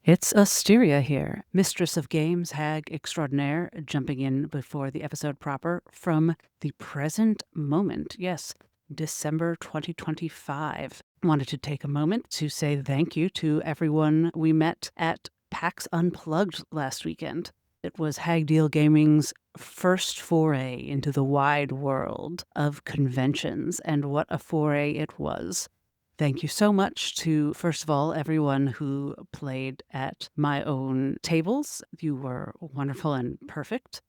It's Asteria here, mistress of games, hag extraordinaire, jumping in before the episode proper from the present moment. Yes, December 2025. Wanted to take a moment to say thank you to everyone we met at PAX Unplugged last weekend. It was Hag Deal Gaming's first foray into the wide world of conventions, and what a foray it was. Thank you so much to, first of all, everyone who played at my own tables. You were wonderful and perfect.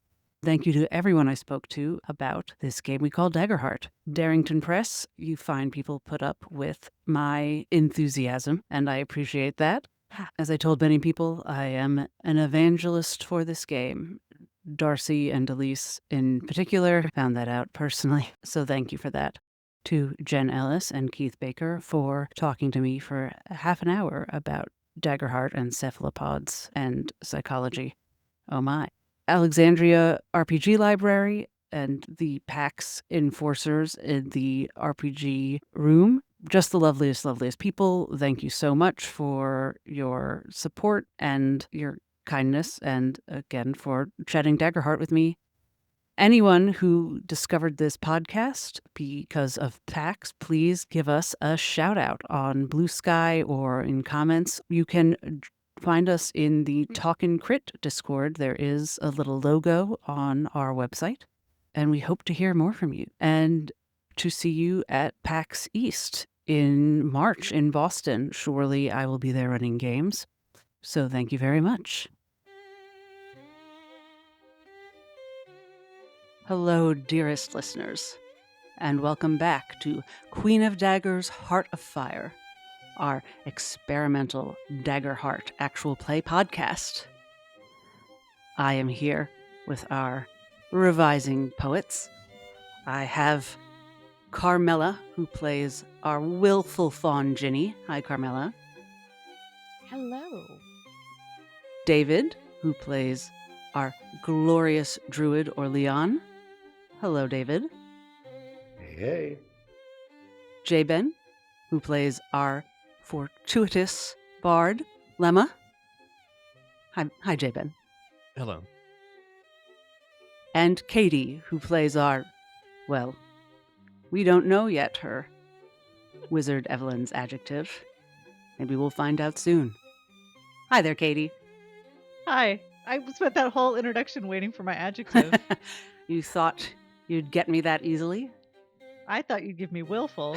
Thank you to everyone I spoke to about this game we call Daggerheart. Darrington Press, you fine people put up with my enthusiasm, and I appreciate that. As I told many people, I am an evangelist for this game. Darcy and Elise in particular found that out personally, so thank you for that. To Jen Ellis and Keith Baker for talking to me for half an hour about Daggerheart and cephalopods and psychology. Oh my. Alexandria RPG Library and the PAX enforcers in the RPG room. Just the loveliest, loveliest people. Thank you so much for your support and your kindness, and again for chatting Daggerheart with me. Anyone who discovered this podcast because of PAX, please give us a shout out on Blue Sky or in comments. You can find us in the Talkin' Crit Discord. There is a little logo on our website, and we hope to hear more from you and to see you at PAX East in March in Boston. Surely I will be there running games. So thank you very much. Hello, dearest listeners, and welcome back to Queen of Daggers' Heart Afire, our experimental Daggerheart actual play podcast. I am here with our revising poets. I have Carmela, who plays our willful fawn Ginny. Hi, Carmela. Hello. David, who plays our glorious druid OrLeon. Hello, David. Hey. J-Ben, who plays our fortuitous bard, Lemma. Hi, J-Ben. Hello. And Katie, who plays our, well, we don't know yet her wizard Evelyn's adjective. Maybe we'll find out soon. Hi there, Katie. Hi. I spent that whole introduction waiting for my adjective. You thought you'd get me that easily? I thought you'd give me willful.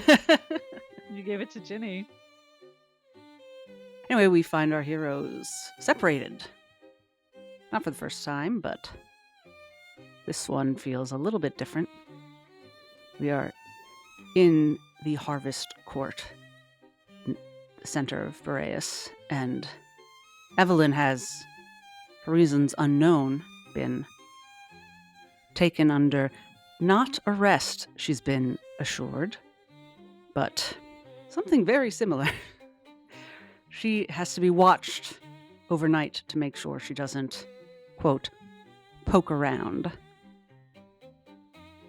You gave it to Ginny. Anyway, we find our heroes separated. Not for the first time, but this one feels a little bit different. We are in the Harvest Court, the center of Boreas, and Evelyn has, for reasons unknown, been taken under not arrest, she's been assured, but something very similar. She has to be watched overnight to make sure she doesn't, quote, poke around.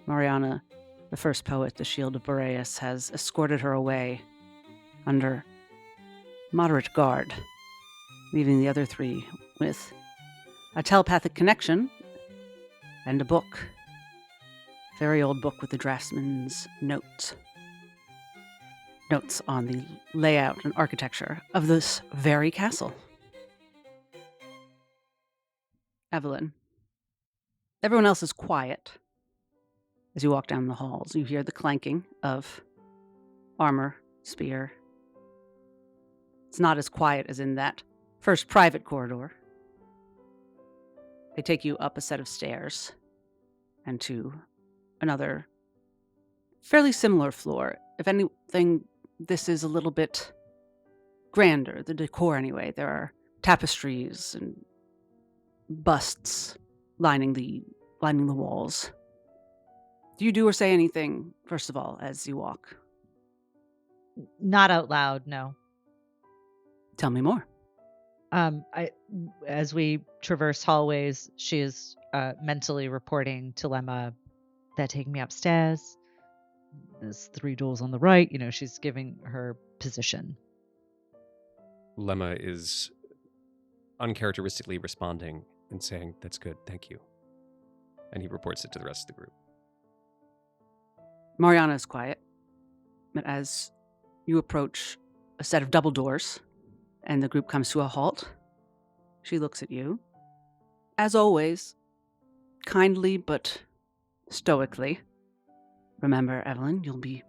Mariana, the first poet, the Shield of Boreas, has escorted her away under moderate guard, leaving the other three with a telepathic connection and a book. Very old book with the draftsman's notes. Notes on the layout and architecture of this very castle. Evelyn. Everyone else is quiet. As you walk down the halls, you hear the clanking of armor, spear. It's not as quiet as in that first private corridor. They take you up a set of stairs and to another fairly similar floor. If anything, this is a little bit grander, the decor anyway. There are tapestries and busts lining the walls. Do you do or say anything, first of all, as you walk? Not out loud, no. Tell me more. As we traverse hallways, she is mentally reporting to Lemma that taking me upstairs. There's 3 doors on the right. She's giving her position. Lemma is uncharacteristically responding and saying, "That's good, thank you." And he reports it to the rest of the group. Mariana is quiet, but as you approach a set of double doors and the group comes to a halt, she looks at you. As always, kindly but stoically. Remember, Evelyn, you'll be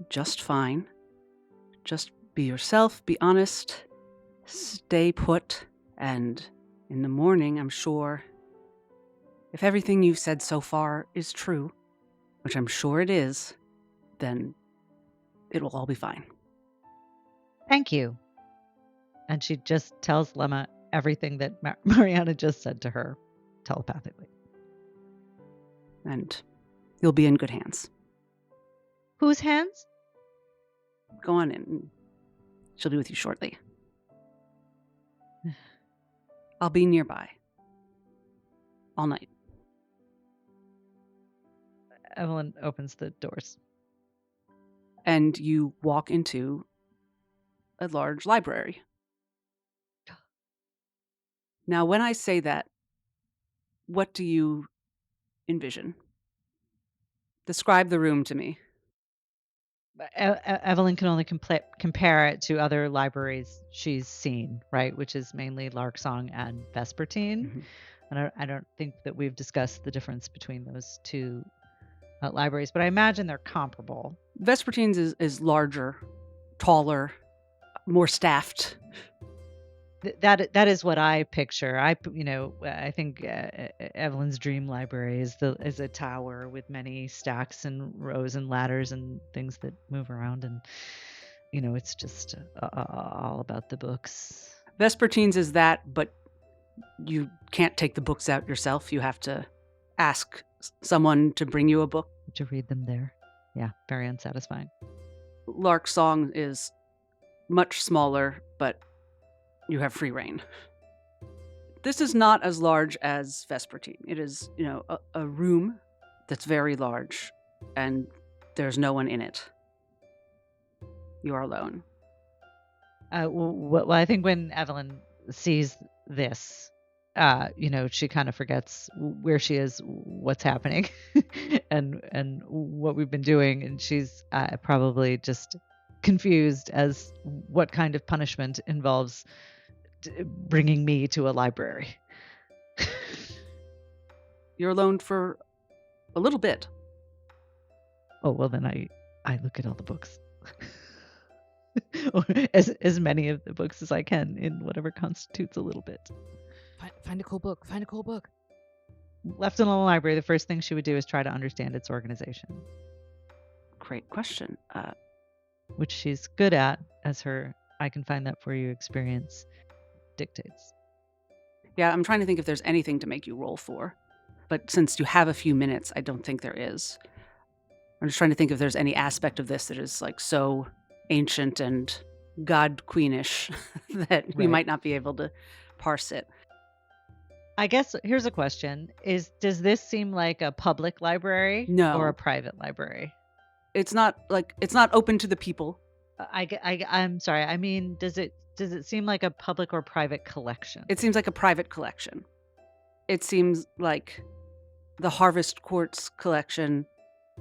just fine. Just be yourself, be honest, stay put, and in the morning, I'm sure, if everything you've said so far is true, which I'm sure it is, then it will all be fine. Thank you. And she just tells Lemma everything that Mariana just said to her telepathically. And you'll be in good hands. Whose hands? Go on in. She'll be with you shortly. I'll be nearby. All night. Evelyn opens the doors. And you walk into a large library. Now, when I say that, what do you envision? Describe the room to me. Evelyn can only compare it to other libraries she's seen, right? Which is mainly Larksong and Vespertine. Mhm. And I don't think that we've discussed the difference between those two libraries, but I imagine they're comparable. Vespertine's is larger, taller, more staffed. That is what I picture. I think Evelyn's dream library is a tower with many stacks and rows and ladders and things that move around, and it's just all about the books. Vespertine's is that, but you can't take the books out yourself. You have to ask someone to bring you a book. To read them there. Yeah, very unsatisfying. Larksong is much smaller, but you have free reign. This is not as large as Vespertine. It is, a room that's very large, and there's no one in it. You are alone. Well, I think when Evelyn sees this, she kind of forgets where she is, what's happening, and what we've been doing, and she's probably just confused as what kind of punishment involves bringing me to a library. You're alone for a little bit. Oh, well, then I look at all the books. Or as many of the books as I can in whatever constitutes a little bit. Find a cool book. Find a cool book. Left in a library, the first thing she would do is try to understand its organization. Great question. Which she's good at, as her I can find that for you experience dictates. Yeah, I'm trying to think if there's anything to make you roll for. But since you have a few minutes, I don't think there is. I'm just trying to think if there's any aspect of this that is like so ancient and god queenish that we Right. might not be able to parse it. I guess here's a question: does this seem like a public library No. or a private library? It's not open to the people. I'm sorry. I mean, does it seem like a public or private collection? It seems like a private collection. It seems like the Harvest Court's collection.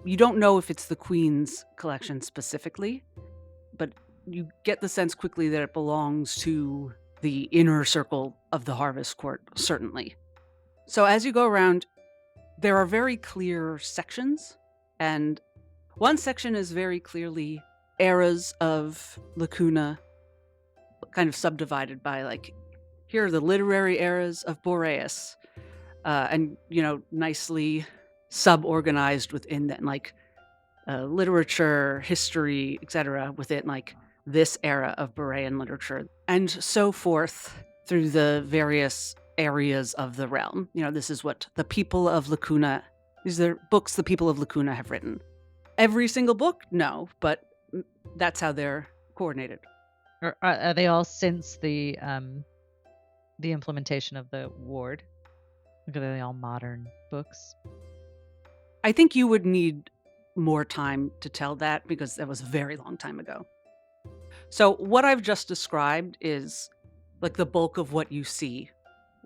You don't know if it's the Queen's collection specifically, but you get the sense quickly that it belongs to the inner circle of the Harvest Court, certainly. So as you go around, there are very clear sections, and one section is very clearly eras of Lacuna, kind of subdivided by like, here are the literary eras of Boreas, and nicely sub-organized within that, like literature, history, etc. within like this era of Borean literature, and so forth through the various areas of the realm. This is what the people of Lacuna, these are books the people of Lacuna have written. Every single book? No, but that's how they're coordinated. Or are they all since the implementation of the ward? Are they all modern books? I think you would need more time to tell that because that was a very long time ago. So what I've just described is like the bulk of what you see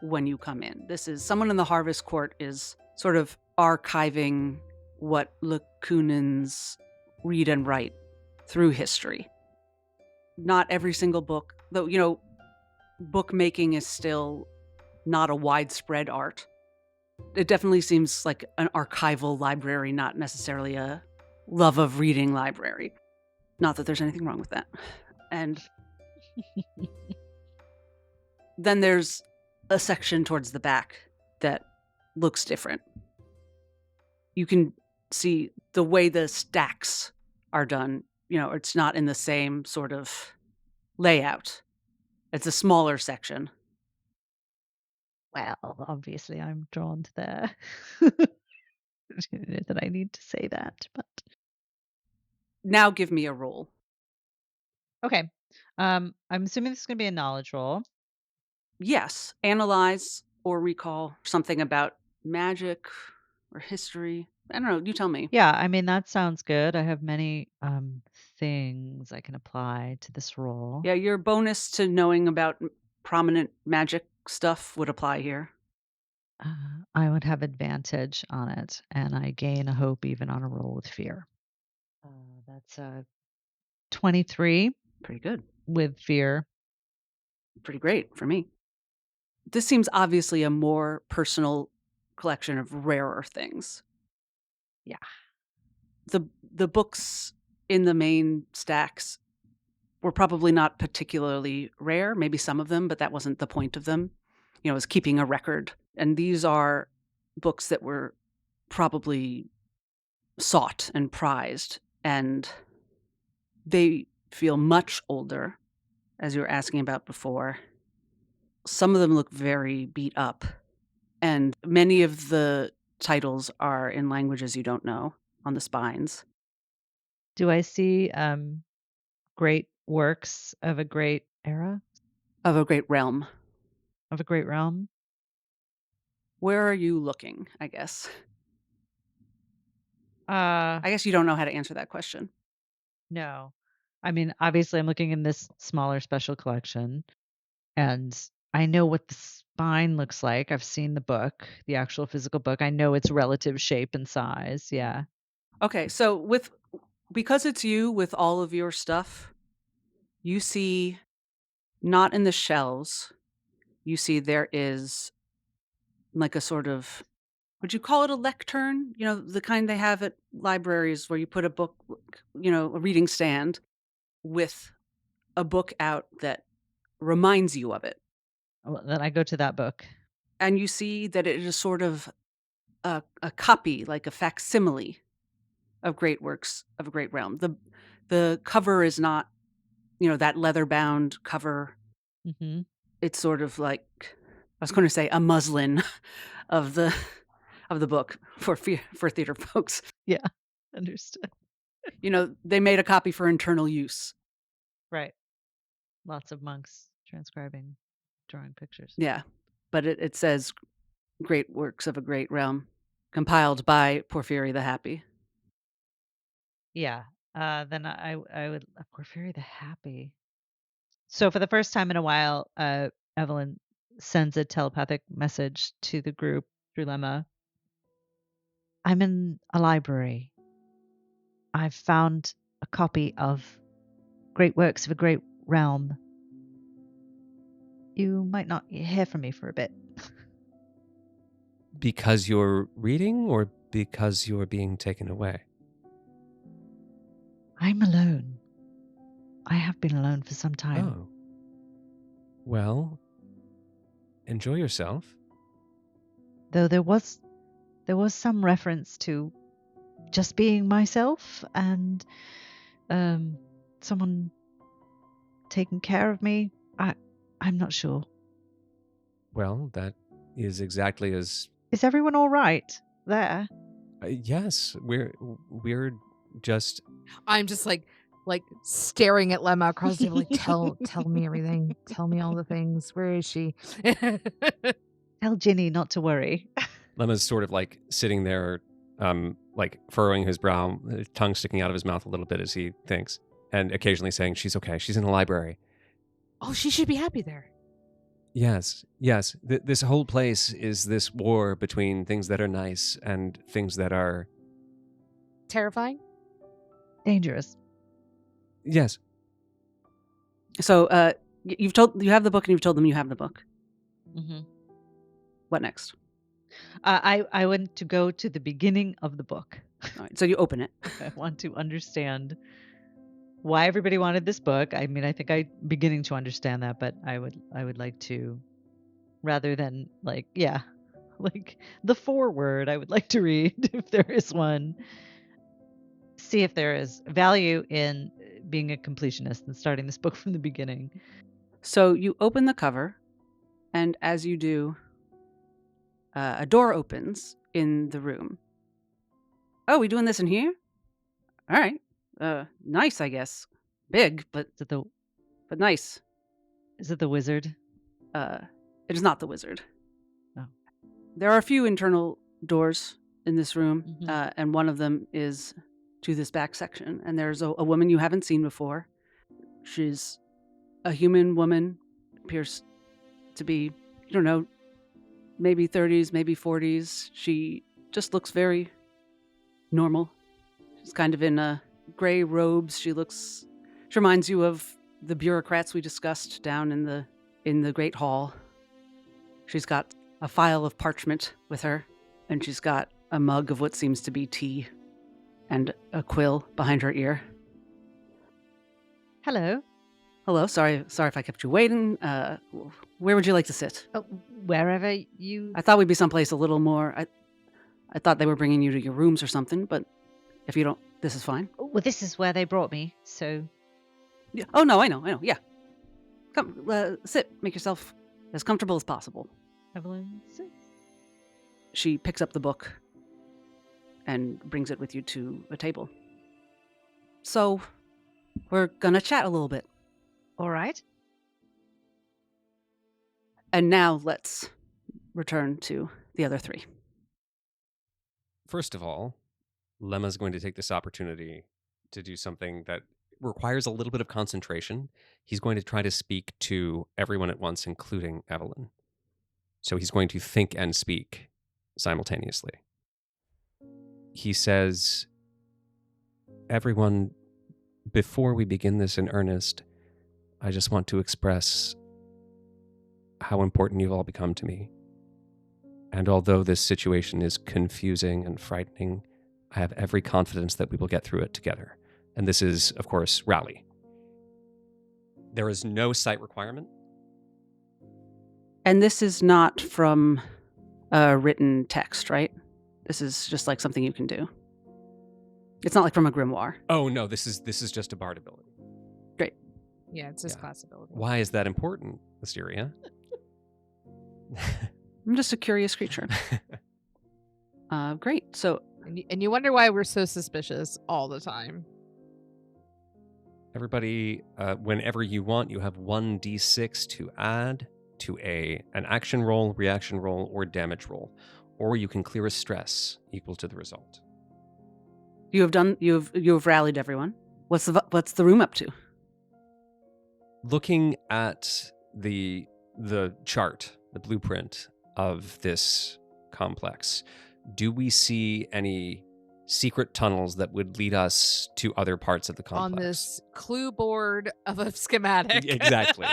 when you come in. This is someone in the Harvest Court is sort of archiving what Lacunans read and write through history. Not every single book, though, bookmaking is still not a widespread art. It definitely seems like an archival library, not necessarily a love of reading library. Not that there's anything wrong with that. And then there's a section towards the back that looks different. You can see the way the stacks are done. It's not in the same sort of layout. It's a smaller section. Well, obviously I'm drawn to there. I don't know that I need to say that, but Now give me a roll. okay. I'm assuming this is gonna be a knowledge roll. Yes, analyze or recall something about magic or history. I don't know. You tell me. Yeah, I mean that sounds good. I have many things I can apply to this roll. Yeah, your bonus to knowing about prominent magic stuff would apply here. I would have advantage on it, and I gain a hope even on a roll with fear. That's 23 Pretty good. with fear. Pretty great for me. This seems obviously a more personal collection of rarer things. Yeah. The books in the main stacks were probably not particularly rare, maybe some of them, but that wasn't the point of them. It was keeping a record. And these are books that were probably sought and prized, and they feel much older, as you were asking about before. Some of them look very beat up, and many of the titles are in languages you don't know on the spines. Do I see great works of a great era, Of a great realm. of a great realm? Where are you looking, I guess? Uh, I guess you don't know how to answer that question. no. I mean, obviously I'm looking in this smaller special collection, and I know what the spine looks like. I've seen the book, the actual physical book. I know its relative shape and size. Yeah. Okay, so because it's you with all of your stuff, you see not in the shelves, you see there is like a sort of, would you call it a lectern? The kind they have at libraries where you put a book, a reading stand with a book out that reminds you of it. Well, then I go to that book. And you see that it is sort of a copy, like a facsimile of great works of a great realm. The cover is not, that leather-bound cover. Hmm. It's sort of like, I was going to say a muslin of the book for theater folks. Yeah. Understood. They made a copy for internal use. Right. Lots of monks transcribing, drawing pictures. Yeah, but it says great works of a great realm, compiled by Porphyry the Happy. Yeah. Then I would Porphyry the Happy. So for the first time in a while, Evelyn sends a telepathic message to the group through Lemma. I'm in a library. I've found a copy of Great Works of a Great Realm. You might not hear from me for a bit. Because you're reading or because you're being taken away? I'm alone. I have been alone for some time. Oh. Well, enjoy yourself. Though there was some reference to just being myself and someone taking care of me. I'm not sure. Well, that is exactly as... Is everyone all right there? yes, we're just... I'm just like staring at Lemma across the table, like, tell me everything. Tell me all the things. Where is she? Tell Ginny not to worry. Lemma's sort of like sitting there, like furrowing his brow, tongue sticking out of his mouth a little bit as he thinks, and occasionally saying, "She's okay. She's in the library." Oh, she should be happy there. Yes, yes. This whole place is this war between things that are nice and things that are... Terrifying? Dangerous. Yes. So you have the book and you've told them you have the book. Hmm. What next? I want to go to the beginning of the book. All right, so you open it. I want to understand why everybody wanted this book. I mean, I think I'm beginning to understand that, but I would like to, rather than like the foreword, I would like to read, if there is one, see if there is value in being a completionist and starting this book from the beginning. So you open the cover, and as you do, a door opens in the room. Oh, we doing this in here? All right. Nice, I guess. Big, but nice. Is it the wizard? It is not the wizard. Oh. There are a few internal doors in this room, Mhm. and one of them is to this back section. And there's a woman you haven't seen before. She's a human woman, appears to be, I don't know, maybe 30s, maybe 40s. She just looks very normal. She's kind of in gray robes. She reminds you of the bureaucrats we discussed down in the Great Hall. She's got a file of parchment with her, and she's got a mug of what seems to be tea and a quill behind her ear. Hello. Hello, sorry if I kept you waiting. Where would you like to sit? Oh, wherever you. I thought we'd be someplace a little more. I thought they were bringing you to your rooms or something, but if you don't, this is fine. Well, this is where they brought me, so. Yeah. Oh no, I know. Yeah, come, sit. Make yourself as comfortable as possible. Evelyn, sit. She picks up the book and brings it with you to a table. So, we're gonna chat a little bit. All right. And now let's return to the other three. First of all, Lemma's going to take this opportunity to do something that requires a little bit of concentration. He's going to try to speak to everyone at once, including Evelyn. So he's going to think and speak simultaneously. He says, "Everyone, before we begin this in earnest, I just want to express how important you've all become to me. And although this situation is confusing and frightening, I have every confidence that we will get through it together." And this is, of course, Rally. There is no sight requirement. And this is not from a written text, right? This is just like something you can do. It's not like from a grimoire. Oh no, this is just a bard ability. Great. Yeah, it's his Yeah. class ability. Why is that important, Asteria? I'm just a curious creature. Great. So And you wonder why we're so suspicious all the time. Everybody, whenever you want, you have 1d6 to add to an action roll, reaction roll, or damage roll, or you can clear a stress equal to the result. you've rallied everyone. What's the room up to? Looking at the chart, the blueprint of this complex, do we see any secret tunnels that would lead us to other parts of the complex? On this clue board of a schematic. Exactly.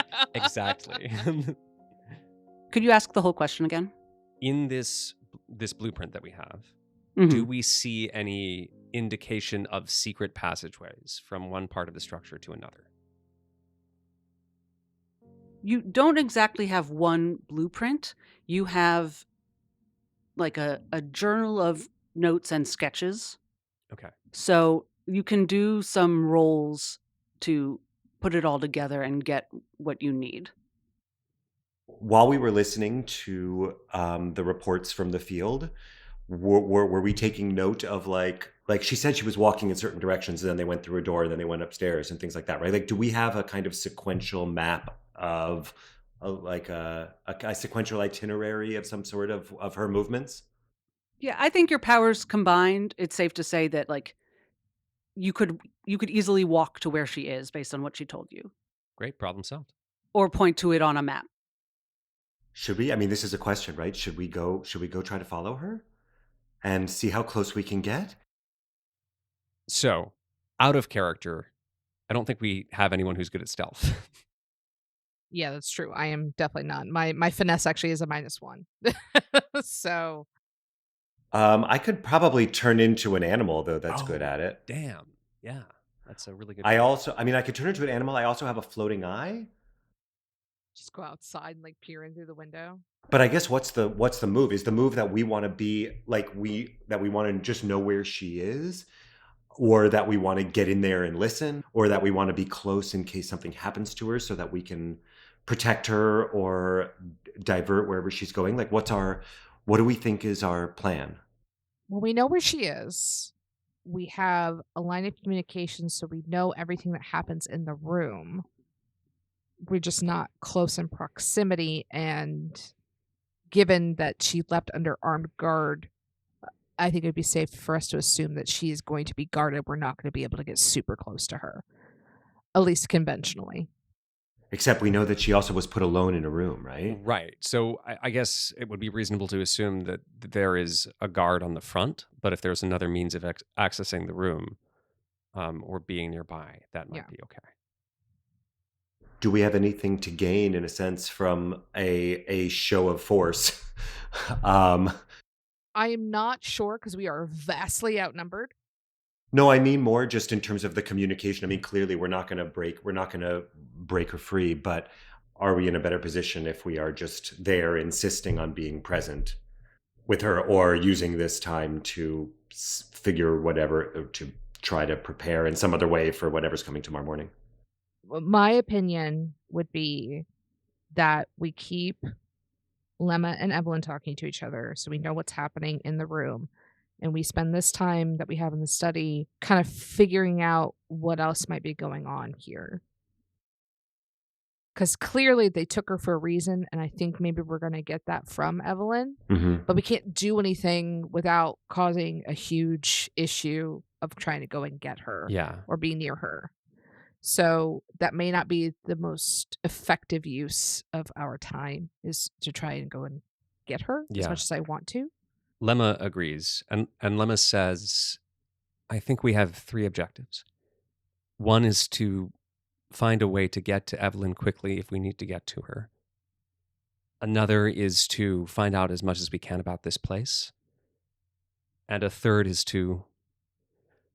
Could you ask the whole question again? In this blueprint that we have, Mhm. do we see any indication of secret passageways from one part of the structure to another? You don't exactly have one blueprint. You have like a journal of notes and sketches. Okay. So you can do some rolls to put it all together and get what you need. While we were listening to the reports from the field, were we taking note of like she said she was walking in certain directions and then they went through a door and then they went upstairs and things like that, right? Like, do we have a kind of sequential map of a sequential itinerary of some sort of her movements? Yeah, I think your powers combined, it's safe to say that like you could easily walk to where she is based on what she told you, Great, problem solved. or point to it on a map. Should we? I mean, this is a question, right? Should we go try to follow her and see how close we can get? So, out of character, I don't think we have anyone who's good at stealth. Yeah, that's true. I am definitely not. My finesse actually is a -1. So I could probably turn into an animal though that's good Oh, at it. damn. Yeah, that's a really good I point. also, I mean, I could turn into an animal. I also have a floating eye. just go outside and like peer in through the window. But I guess what's the move? Is the move that we want to be like that we want to just know where she is, or that we want to get in there and listen, or that we want to be close in case something happens to her so that we can protect her or divert wherever she's going? Like what do we think is our plan? Well, we know where she is. We have a line of communication, so we know everything that happens in the room. We're just not close in proximity, and given that she left under armed guard, I think it'd be safe for us to assume that she is going to be guarded. We're not going to be able to get super close to her, at least conventionally. Except we know that she also was put alone in a room, right? Right. So I guess it would be reasonable to assume that there is a guard on the front, but if there's another means of accessing the room or being nearby, that might Yeah. be okay. Do we have anything to gain in a sense from a show of force? um I am not sure because we are vastly outnumbered. No, I mean more just in terms of the communication. I mean, clearly we're not going to break her free, but are we in a better position if we are just there insisting on being present with her, or using this time to figure whatever, to try to prepare in some other way for whatever's coming tomorrow morning? My opinion would be that we keep Lemma and Evelyn talking to each other so we know what's happening in the room. And we spend this time that we have in the study kind of figuring out what else might be going on here. Because clearly they took her for a reason, and I think maybe we're going to get that from Evelyn. Mm-hmm. But we can't do anything without causing a huge issue of trying to go and get her Yeah. or be near her. So that may not be the most effective use of our time, is to try and go and get her as Yeah. much as I want to. Lemma agrees. And Lemma says, I think we have 3 objectives. One is to find a way to get to Evelyn quickly if we need to get to her. Another is to find out as much as we can about this place. And a third is to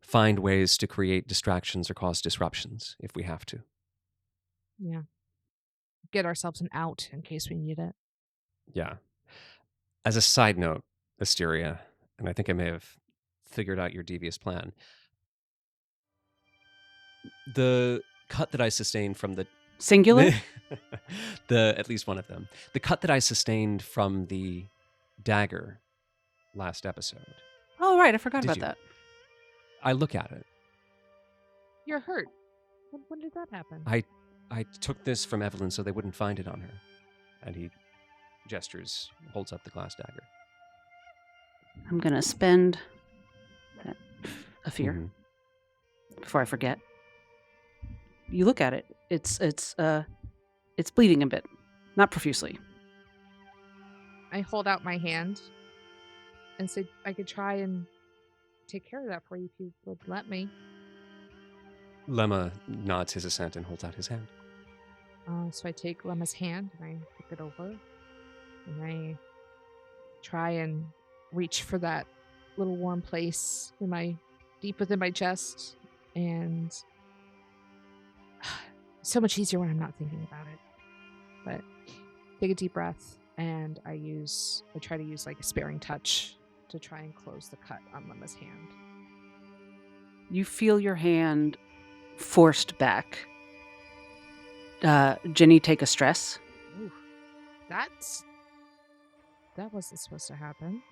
find ways to create distractions or cause disruptions if we have to. Yeah. Get ourselves an out in case we need it. Yeah. As a side note, Asteria, and I think I may have figured out your devious plan. The cut that I sustained from the Singular? at least one of them. The cut that I sustained from the dagger last episode. Oh, right. I forgot Did about you? that. I look at it. You're hurt. When did that happen? I took this from Evelyn so they wouldn't find it on her. And he gestures, holds up the glass dagger. I'm going to spend a fear Mhm. before I forget. You look at it. It's bleeding a bit, not profusely. I hold out my hand and say I could try and take care of that for you if you would let me. Lemma nods his assent and holds out his hand. So I take Lemma's hand and I pick it over and I try and reach for that little warm place deep within my chest, and so much easier when I'm not thinking about it. But take a deep breath, and I try to use like a sparing touch to try and close the cut on Lemma's hand. You feel your hand forced back. Ginny, take a stress. Ooh, that wasn't supposed to happen.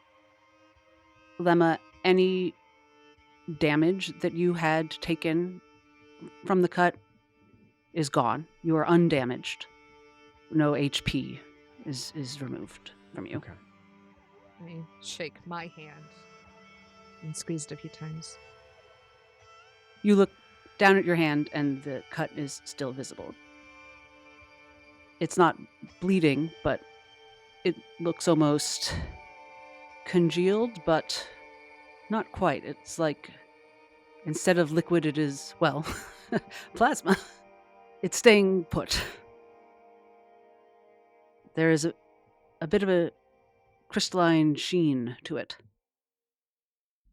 Lemma, any damage that you had taken from the cut is gone. You are undamaged. No HP is removed from you. Okay. I shake my hand and squeeze it a few times. You look down at your hand and the cut is still visible. It's not bleeding, but It looks almost congealed, but not quite. It's like instead of liquid, it is, well, plasma. It's staying put. There is a bit of a crystalline sheen to it.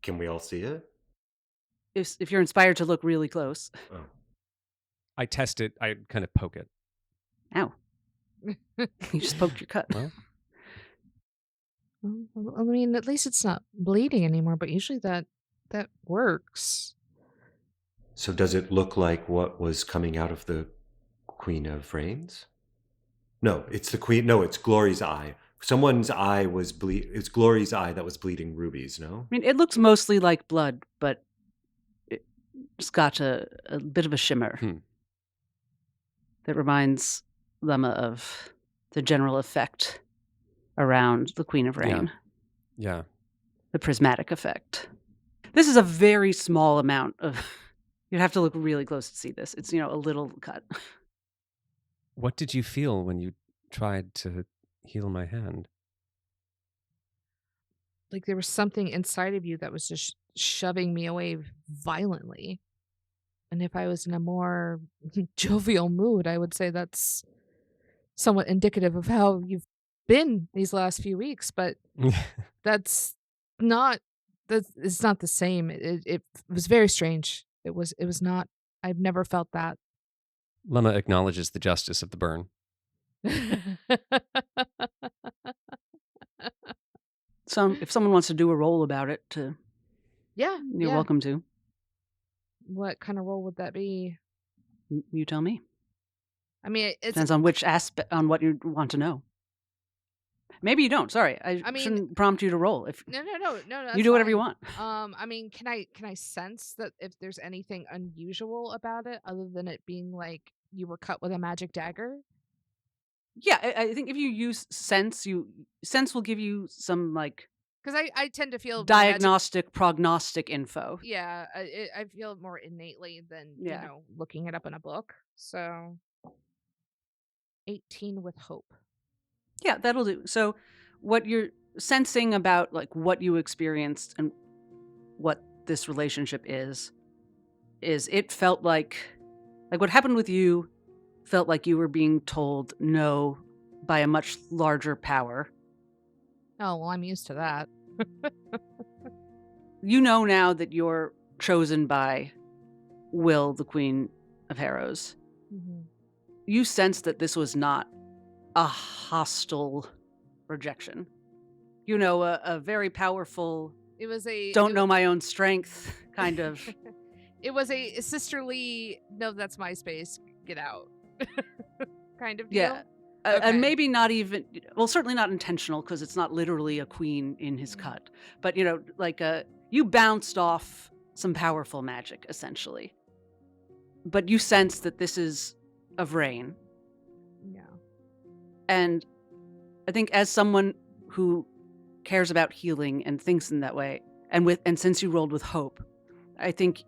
Can we all see it? If you're inspired to look really close. Oh. I test it. I kind of poke it. Ow. You just poked your cut. Well, I mean, at least it's not bleeding anymore, but usually that works. So does it look like what was coming out of the Queen of Rains? No, it's the Queen. No, it's Glory's eye. Someone's eye was It's Glory's eye that was bleeding rubies. No. I mean, it looks mostly like blood, but it's got a bit of a shimmer that reminds Lemma of the general effect around the Queen of Rain. yeah. The prismatic effect. This is a very small amount of... You'd have to look really close to see this. It's, a little cut. What did you feel when you tried to heal my hand? Like there was something inside of you that was just shoving me away violently. And if I was in a more jovial mood, I would say that's somewhat indicative of how you've been these last few weeks. But it's not the same. It was very strange. It was not. I've never felt that. Lemma acknowledges the justice of the burn. So if someone wants to do a roll about it, Yeah, you're welcome to. What kind of role would that be? You tell me. I mean, it's Depends on which aspect, on what you want to know. Maybe you don't. Sorry, I mean- shouldn't prompt you to roll. If no. That's you do whatever you fine. want. I mean, can I sense that if there's anything unusual about it, other than it being like you were cut with a magic dagger? Yeah, I think if you use sense, sense will give you some like Because I tend to feel more diagnostic, prognostic info. yeah, I feel it more innately than Yeah. looking it up in a book. So 18 with hope. Yeah, that'll do. So what you're sensing about like what you experienced and what this relationship is it felt like what happened with you felt like you were being told no by a much larger power. Oh well, I'm used to that. You know now that you're chosen by Will, the Queen of Harrows. Mm-hmm. You sense that this was not a hostile rejection. A very powerful, It was a don't know my own strength kind of. It was a sisterly. No, that's my space. Get out. Kind of deal. Yeah. Okay. And maybe not even, certainly not intentional because it's not literally a queen in his cut. But, you bounced off some powerful magic, essentially. But you sense that this is of Rain. Yeah. And I think as someone who cares about healing and thinks in that way, and since you rolled with hope, I think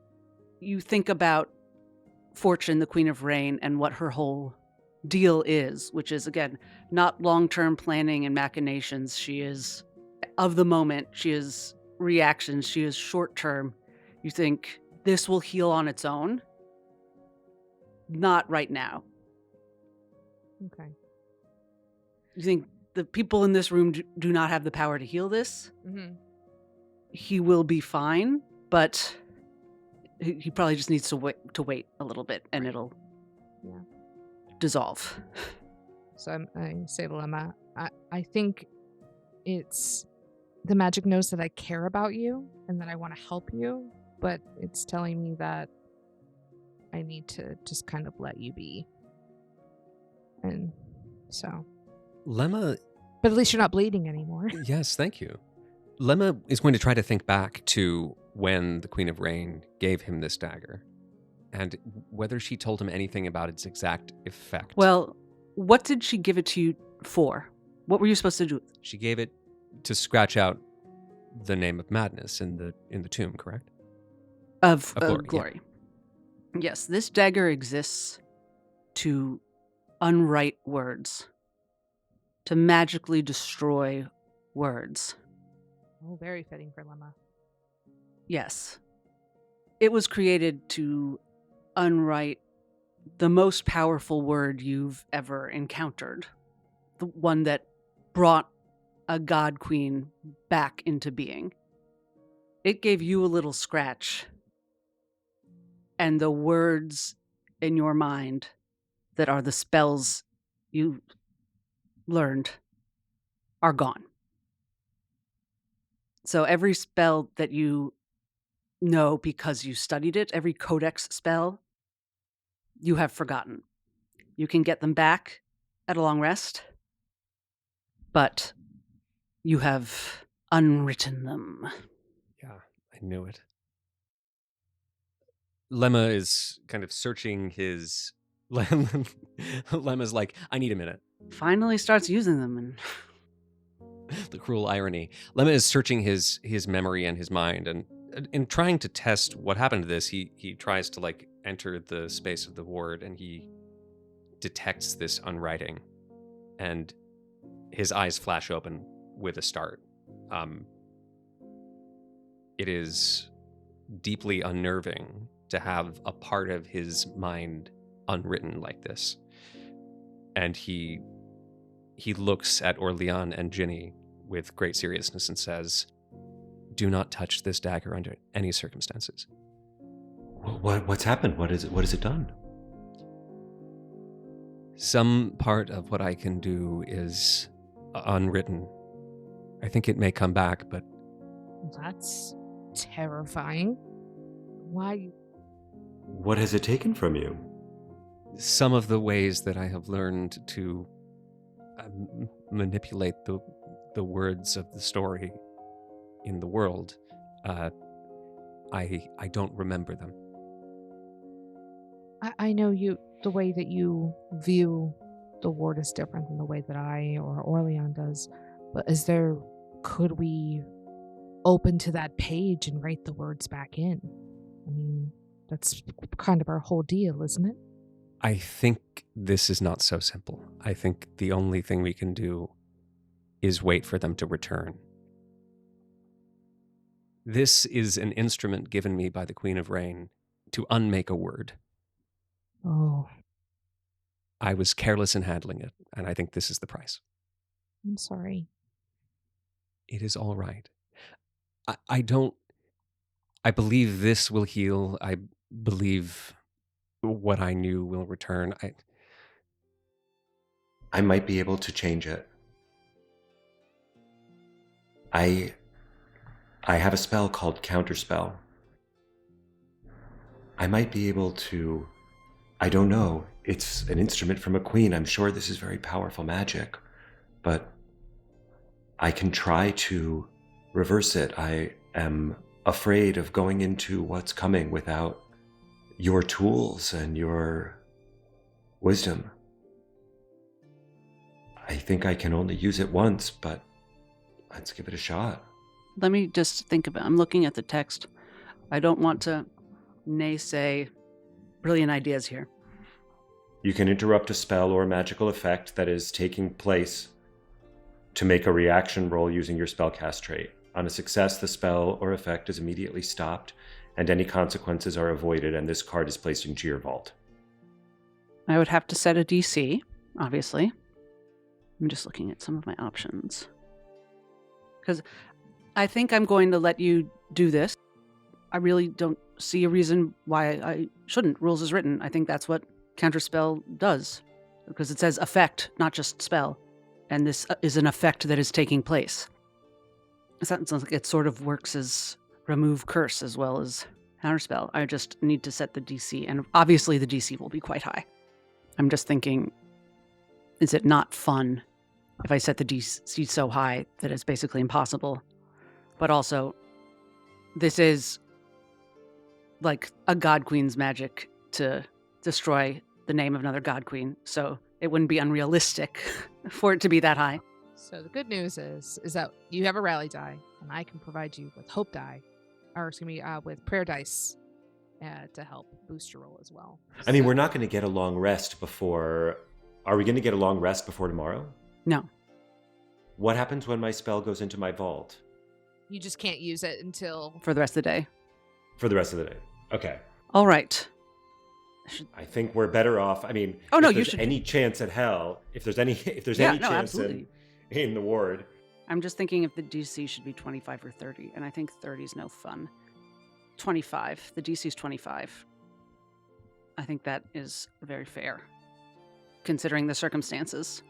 you think about Fortune, the Queen of Rain, and what her whole deal is, which is, again, not long-term planning and machinations. She is of the moment. She is reactions. She is short-term. You think this will heal on its own? Not right now. Okay. You think the people in this room do not have the power to heal this? Mm-hmm. He will be fine, but he probably just needs to wait a little bit, and Right. it'll Yeah. dissolve. So I say to Lemma, I think it's the magic knows that I care about you and that I want to help you, but it's telling me that I need to just kind of let you be. And so, Lemma, but at least you're not bleeding anymore. yes, thank you. Lemma is going to try to think back to when the Queen of Rain gave him this dagger and whether she told him anything about its exact effect. Well, what did she give it to you for? What were you supposed to do? She gave it to scratch out the name of madness in the tomb, correct? Of Of glory, glory. Yes, this dagger exists to unwrite words, to magically destroy words. Oh, very fitting for Lemma. Yes. It was created to unwrite the most powerful word you've ever encountered. The one that brought a god queen back into being. It gave you a little scratch. And the words in your mind that are the spells you learned are gone. So every spell that you know because you studied it, every codex spell, you have forgotten. You can get them back at a long rest, but you have unwritten them. Yeah, I knew it. Lemma is kind of searching his... Lemma's like, I need a minute. Finally starts using them, and The cruel irony. Lemma is searching his memory and his mind, and in trying to test what happened to this, he tries to like enter the space of the ward, and he detects this unwriting, and his eyes flash open with a start. It is deeply unnerving to have a part of his mind unwritten like this. And he looks at OrLeon and Ginny with great seriousness and says, "Do not touch this dagger under any circumstances." What's happened? What has it done? Some part of what I can do is unwritten. I think it may come back, but That's terrifying. Why? What has it taken from you? some of the ways that I have learned to manipulate the words of the story in the world, I don't remember them. I know the way that you view the ward is different than the way that I or OrLeon does, but could we open to that page and write the words back in? I mean, that's kind of our whole deal, isn't it? I think this is not so simple. I think the only thing we can do is wait for them to return. This is an instrument given me by the Queen of Rain to unmake a word. Oh, I was careless in handling it, and I think this is the price. I'm sorry. It is all right. I believe this will heal. I believe what I knew will return. I might be able to change it. I have a spell called Counterspell. I might be able to... I don't know. It's an instrument from a queen. I'm sure this is very powerful magic. But I can try to reverse it. I am afraid of going into what's coming without your tools and your wisdom. I think I can only use it once, but let's give it a shot. let me just think about. I'm looking at the text. I don't want to naysay brilliant ideas here. You can interrupt a spell or magical effect that is taking place to make a reaction roll using your spellcast trait. On a success, the spell or effect is immediately stopped, and any consequences are avoided, and this card is placed into your vault. I would have to set a DC, obviously. I'm just looking at some of my options. Because I think I'm going to let you do this. I really don't see a reason why I shouldn't. Rules is written. I think that's what Counterspell does. Because it says effect, not just spell. And this is an effect that is taking place. It sounds like it sort of works as remove curse as well as Counterspell. I just need to set the DC. And obviously the DC will be quite high. I'm just thinking, is it not fun if I set the DC so high that it's basically impossible? But also, this is like a god queen's magic to destroy the name of another god queen, so it wouldn't be unrealistic for it to be that high. So the good news is that you have a rally die, and I can provide you with hope die, or excuse me, with prayer dice to help boost your roll as well. I mean, we're not going to get a long rest before... Are we going to get a long rest before tomorrow? No. What happens when my spell goes into my vault? You just can't use it until For the rest of the day. For the rest of the day. Okay. All right. I think we're better off. I mean, Oh, no, if you there's should- any chance at hell, if there's any Yeah, any no, chance absolutely. in the ward. I'm just thinking if the DC should be 25 or 30, and I think 30 is no fun. 25. The DC is 25. I think that is very fair, considering the circumstances.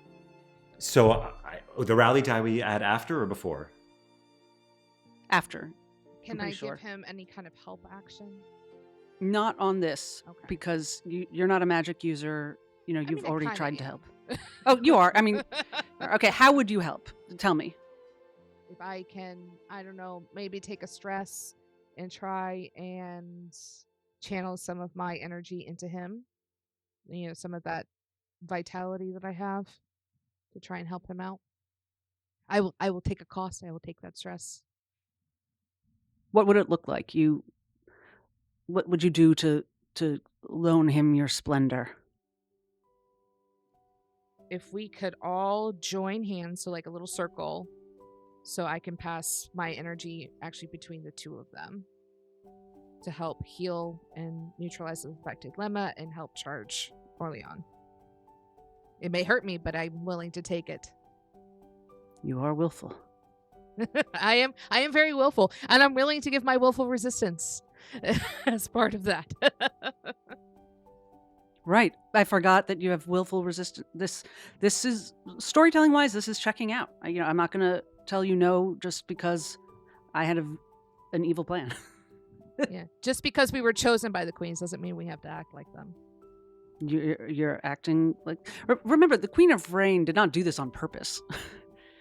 So the rally die we add after or before? After. can pretty I sure. give him any kind of help action? Not on this, Okay. because you're not a magic user. You know, I you've mean, I already kinda tried to am. help. Oh, you are. I mean, okay, how would you help? Tell me. If I can, I don't know, maybe take a stress and try and channel some of my energy into him. You know, some of that vitality that I have to try and help him out. I will take a cost. I will take that stress. What would it look like? What would you do to loan him your splendor? If we could all join hands, so like a little circle, so I can pass my energy actually between the two of them to help heal and neutralize the affected Lemma and help charge OrLeon. It may hurt me, but I'm willing to take it. You are willful. I am very willful, and I'm willing to give my willful resistance as part of that. Right. I forgot that you have willful resistance. This is storytelling wise. This is checking out. I'm not going to tell you no just because I had an evil plan. Yeah, just because we were chosen by the queens doesn't mean we have to act like them. You're acting like. Remember, the Queen of Rain did not do this on purpose.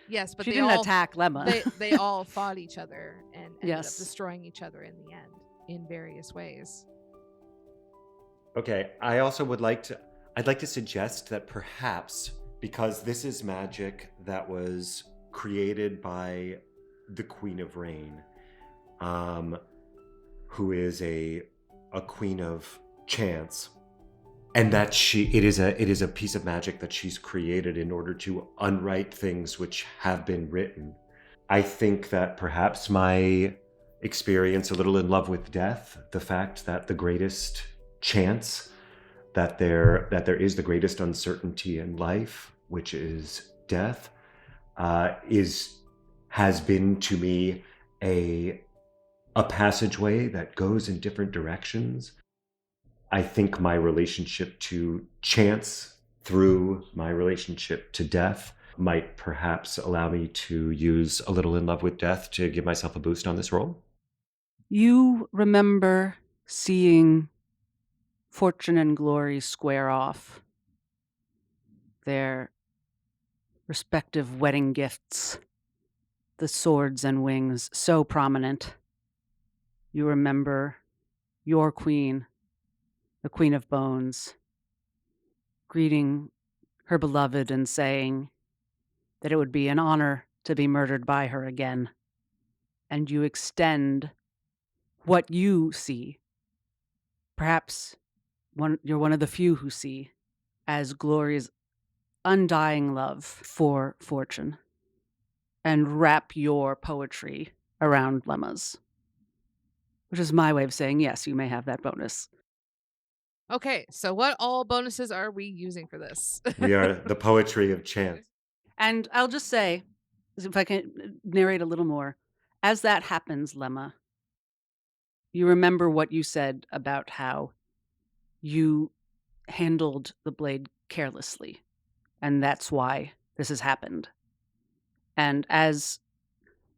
Yes, but she they didn't all attack Lemma. they all fought each other and ended up Yes. destroying each other in the end in various ways. Okay, I also would like to. I'd like to suggest that perhaps because this is magic that was created by the Queen of Rain, who is a queen of chance, and that it is a piece of magic that she's created in order to unwrite things which have been written. I think that perhaps my experience, a little in love with death, the fact that the greatest chance, that there is the greatest uncertainty in life, which is death, has been to me a passageway that goes in different directions. I think my relationship to chance through my relationship to death might perhaps allow me to use a little in love with death to give myself a boost on this roll. You remember seeing Fortune and Glory square off, their respective wedding gifts, the swords and wings so prominent. You remember your queen, the Queen of Bones, greeting her beloved and saying that it would be an honor to be murdered by her again. And you extend what you see. Perhaps you're one of the few who see as Glory's undying love for Fortune, and wrap your poetry around Lemma's, which is my way of saying, yes, you may have that bonus. Okay, so what all bonuses are we using for this? We are the poetry of chance. And I'll just say, if I can narrate a little more, as that happens, Lemma, you remember what you said about how you handled the blade carelessly, and that's why this has happened. And as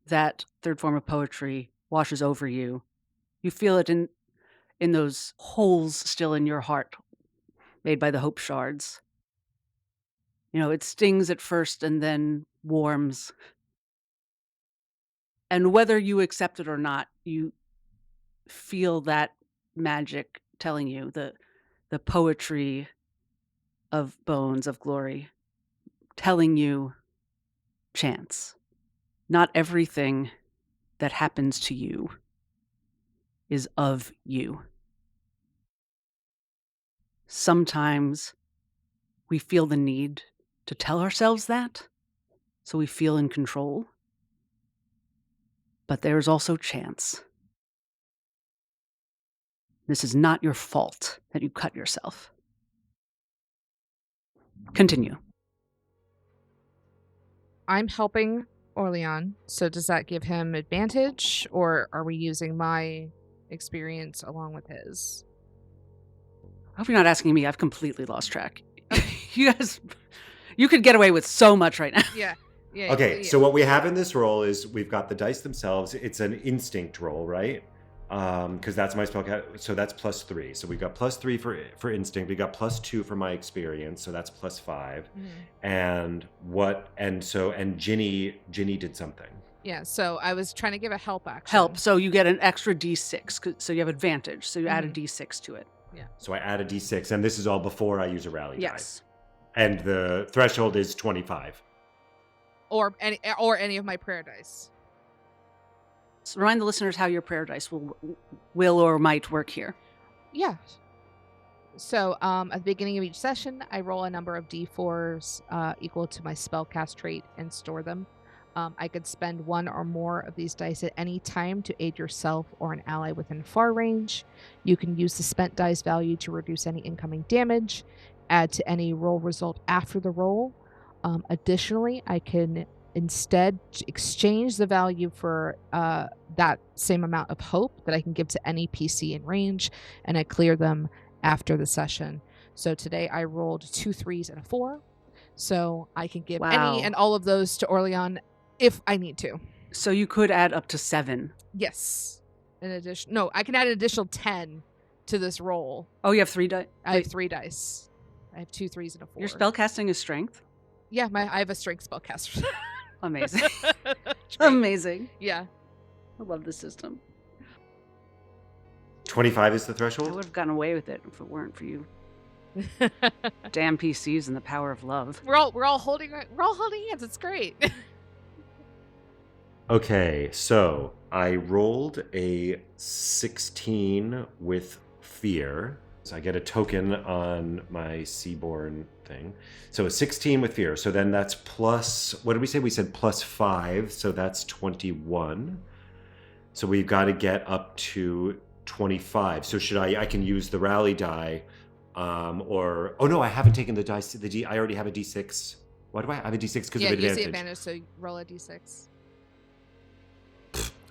that third form of poetry washes over you, you feel it in those holes still in your heart made by the hope shards. It stings at first and then warms. And whether you accept it or not, you feel that magic telling you the poetry of Bones of Glory telling you chance. Not everything that happens to you is of you. Sometimes we feel the need to tell ourselves that. so we feel in control. But there's also chance. This is not your fault that you cut yourself. Continue. I'm helping OrLeon, so does that give him advantage, or are we using my experience along with his? I hope you're not asking me. I've completely lost track. You guys, you could get away with so much right now. Yeah. Okay, so what we have in this roll is we've got the dice themselves. It's an instinct roll, right? Because that's my spell. So that's +3. So we've got +3 for instinct. We got +2 for my experience. So that's +5. And Ginny did something. Yeah. So I was trying to give a help action. Help. So you get an extra D6. So you have advantage. So you add a D6 to it. Yeah. So I add a D6, and this is all before I use a rally die. Yes. And the threshold is 25. Or any of my prayer dice. So remind the listeners how your prayer dice will or might work here. Yeah. So at the beginning of each session, I roll a number of D4s equal to my spellcast trait and store them. I could spend one or more of these dice at any time to aid yourself or an ally within far range. You can use the spent dice value to reduce any incoming damage, add to any roll result after the roll. Additionally, I can instead exchange the value for that same amount of hope that I can give to any PC in range, and I clear them after the session. So today I rolled 2 3s and a 4, so I can give any and all of those to OrLeon if I need to. So you could add up to 7. Yes. I can add an additional 10 to this roll. Oh, you have 3 dice? I have 3 dice. I have 2 3s and a 4. Your spellcasting is strength? Yeah, I have a strength spellcaster. Amazing. Amazing. Yeah. I love the system. 25 is the I threshold? would have gotten away with it if it weren't for you. Damn PCs and the power of love. We're all holding hands. It's great. Okay, so I rolled a 16 with fear. So I get a token on my Seaborn thing. So a 16 with fear. So then that's plus, what did we say? We said +5. So that's 21. So we've got to get up to 25. So I can use the rally die oh no, I haven't taken the dice. I already have a D6. Why do I have a D6? Because of advantage. Yeah, use the advantage, so you roll a D6.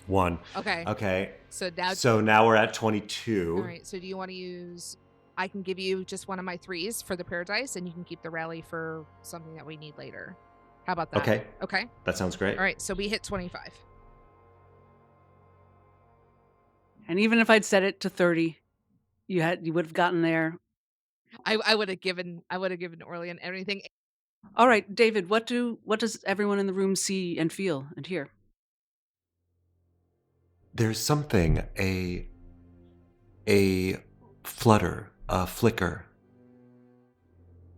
1. Okay. So now we're at 22. All right. So do you want to use? I can give you just one of my 3s for the prayer dice, and you can keep the rally for something that we need later. How about that? Okay. That sounds great. All right. So we hit 25. And even if I'd set it to 30, you would have gotten there. I would have given OrLeon everything. All right, David. What does everyone in the room see and feel and hear? There's something, a flutter, a flicker.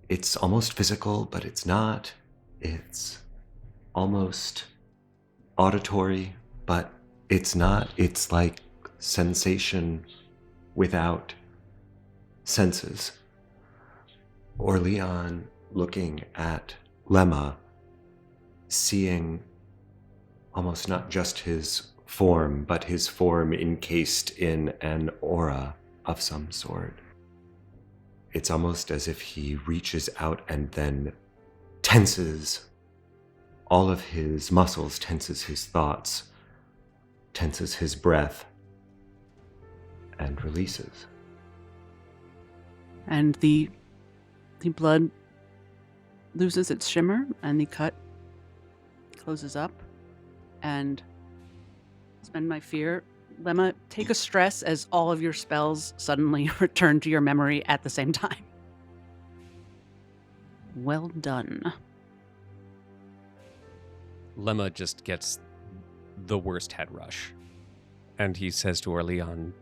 It's almost physical, but it's not. It's almost auditory, but it's not. It's like sensation without senses. OrLeon looking at Lemma, seeing almost not just his form, but his form encased in an aura of some sort. It's almost as if he reaches out and then tenses all of his muscles, tenses his thoughts, tenses his breath, and releases. And the blood loses its shimmer, and the cut closes up, and spend my fear. Lemma, take a stress as all of your spells suddenly return to your memory at the same time. Well done. Lemma just gets the worst head rush. And he says to OrLeon,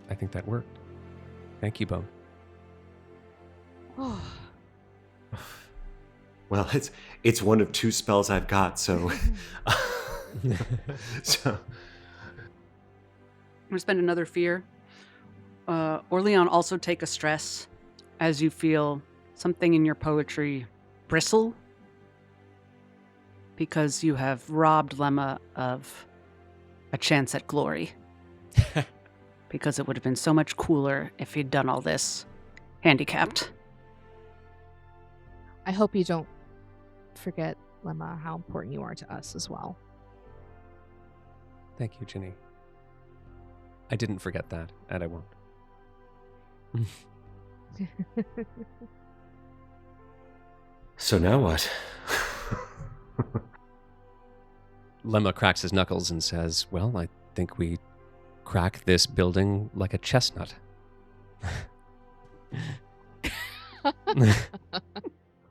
I think that worked. Thank you, Bone. Well, it's one of 2 spells I've got, so... so... I'm going to spend another fear. OrLeon, also take a stress as you feel something in your poetry bristle because you have robbed Lemma of a chance at glory. Because it would have been so much cooler if he'd done all this handicapped. I hope you don't forget, Lemma, how important you are to us as well. Thank you, Ginny. I didn't forget that, and I won't. So now what? Lemma cracks his knuckles and says, well, I think we crack this building like a chestnut.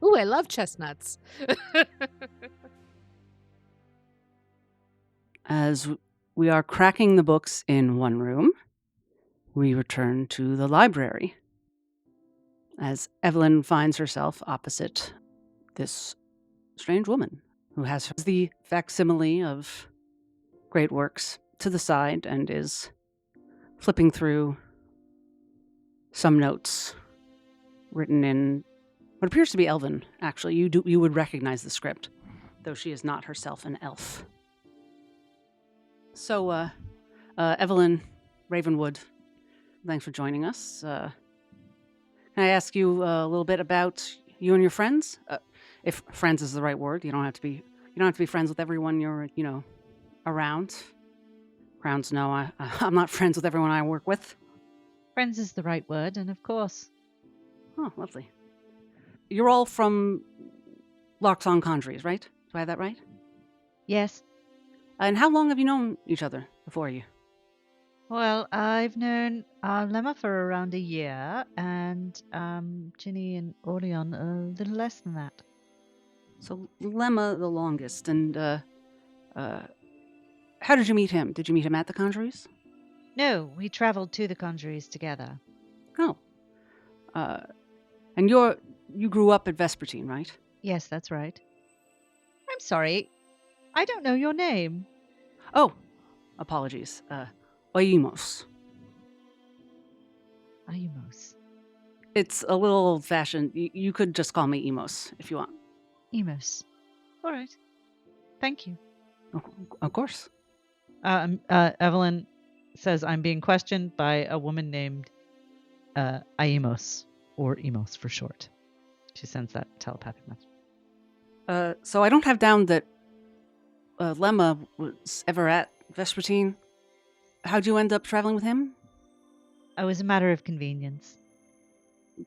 Ooh, I love chestnuts. As we are cracking the books in one room, we return to the library. As Evelyn finds herself opposite this strange woman who has the facsimile of great works to the side and is flipping through some notes written in what appears to be Elven. Actually, you would recognize the script, though she is not herself an elf. So, Evelyn Ravenwood, thanks for joining us. Can I ask you a little bit about you and your friends? If friends is the right word, you don't have to be friends with everyone you're around. Crowns, no, I'm not friends with everyone I work with. Friends is the right word, and of course. Oh, lovely. You're all from Larxon Conjuries, right? Do I have that right? Yes. And how long have you known each other before you? Well, I've known Lemma for around a year, and Ginny and OrLeon a little less than that. So Lemma the longest, and how did you meet him? Did you meet him at the Conjuries? No, we traveled to the Conjuries together. Oh. And you grew up at Vespertine, right? Yes, that's right. I'm sorry, I don't know your name. Oh, apologies. Oimos. Oimos. It's a little old-fashioned. You could just call me Emos if you want. Emos. All right. Thank you. Of course. Evelyn says, I'm being questioned by a woman named Aimos, or Emos for short. She sends that telepathic message. So I don't have down that Lemma was ever at Vespertine. How'd you end up traveling with him? It was a matter of convenience.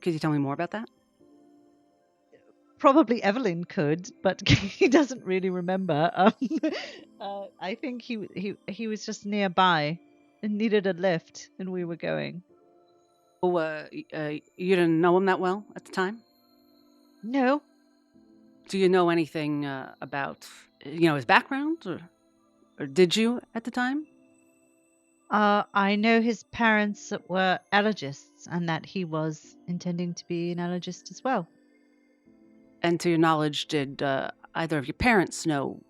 Could you tell me more about that? Probably Evelyn could, but he doesn't really remember. I think he was just nearby and needed a lift, and we were going. Oh, you didn't know him that well at the time? No. Do you know anything about his background, or did you at the time? I know his parents were allergists, and that he was intending to be an allergist as well. And to your knowledge, did either of your parents know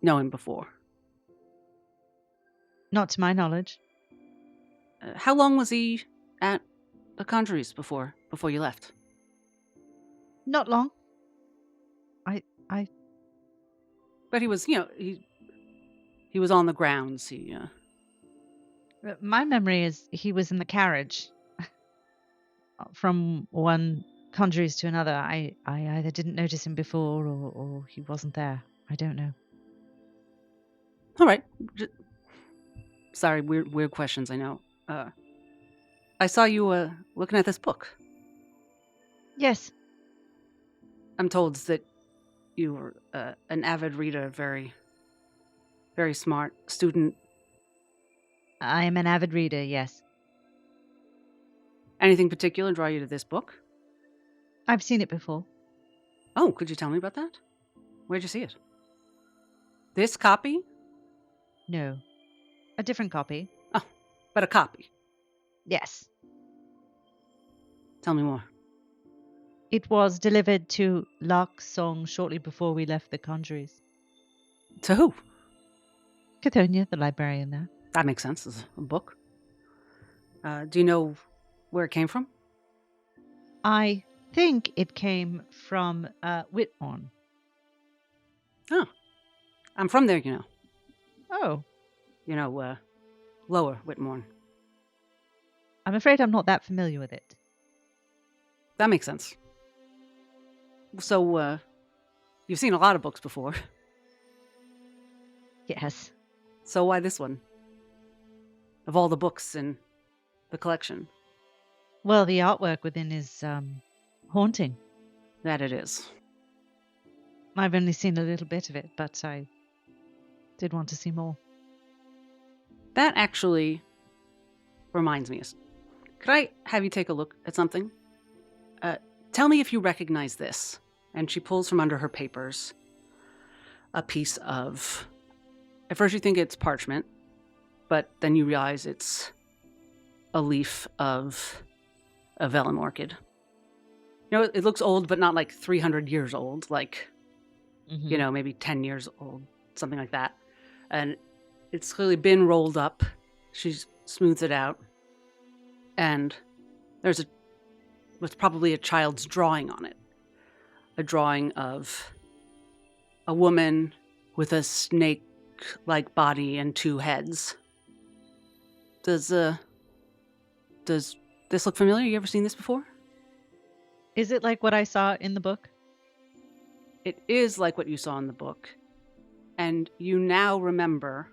him before? Not to my knowledge. How long was he at the Conjuries before you left? Not long. But he was, he was on the grounds. My memory is he was in the carriage from one Conjuries to another. I either didn't notice him before or he wasn't there. I don't know. All right. Sorry, weird questions, I know. I saw you looking at this book. Yes. I'm told that you were an avid reader, very, very smart student. I am an avid reader, yes. Anything particular draw you to this book? I've seen it before. Oh, could you tell me about that? Where'd you see it? This copy? No. A different copy. Oh, but a copy. Yes. Tell me more. It was delivered to Larxon shortly before we left the Conjuries. To who? Cathonia, the librarian there. That makes sense as a book. Do you know where it came from? I think it came from Whitmorn. Oh, I'm from there, you know. Oh, Lower Whitmore. I'm afraid I'm not that familiar with it. That makes sense. So, you've seen a lot of books before. Yes. So why this one? Of all the books in the collection. Well, the artwork within is haunting. That it is. I've only seen a little bit of it, but I did want to see more. That actually reminds me. Could I have you take a look at something? Tell me if you recognize this. And she pulls from under her papers a piece of... At first you think it's parchment, but then you realize it's a leaf of a vellum orchid. You know, it looks old, but not like 300 years old, like, maybe 10 years old, something like that. And it's clearly been rolled up. She smooths it out. And there's what's probably a child's drawing on it. A drawing of a woman with a snake-like body and two heads. Does this look familiar? You ever seen this before? Is it like what I saw in the book? It is like what you saw in the book. And you now remember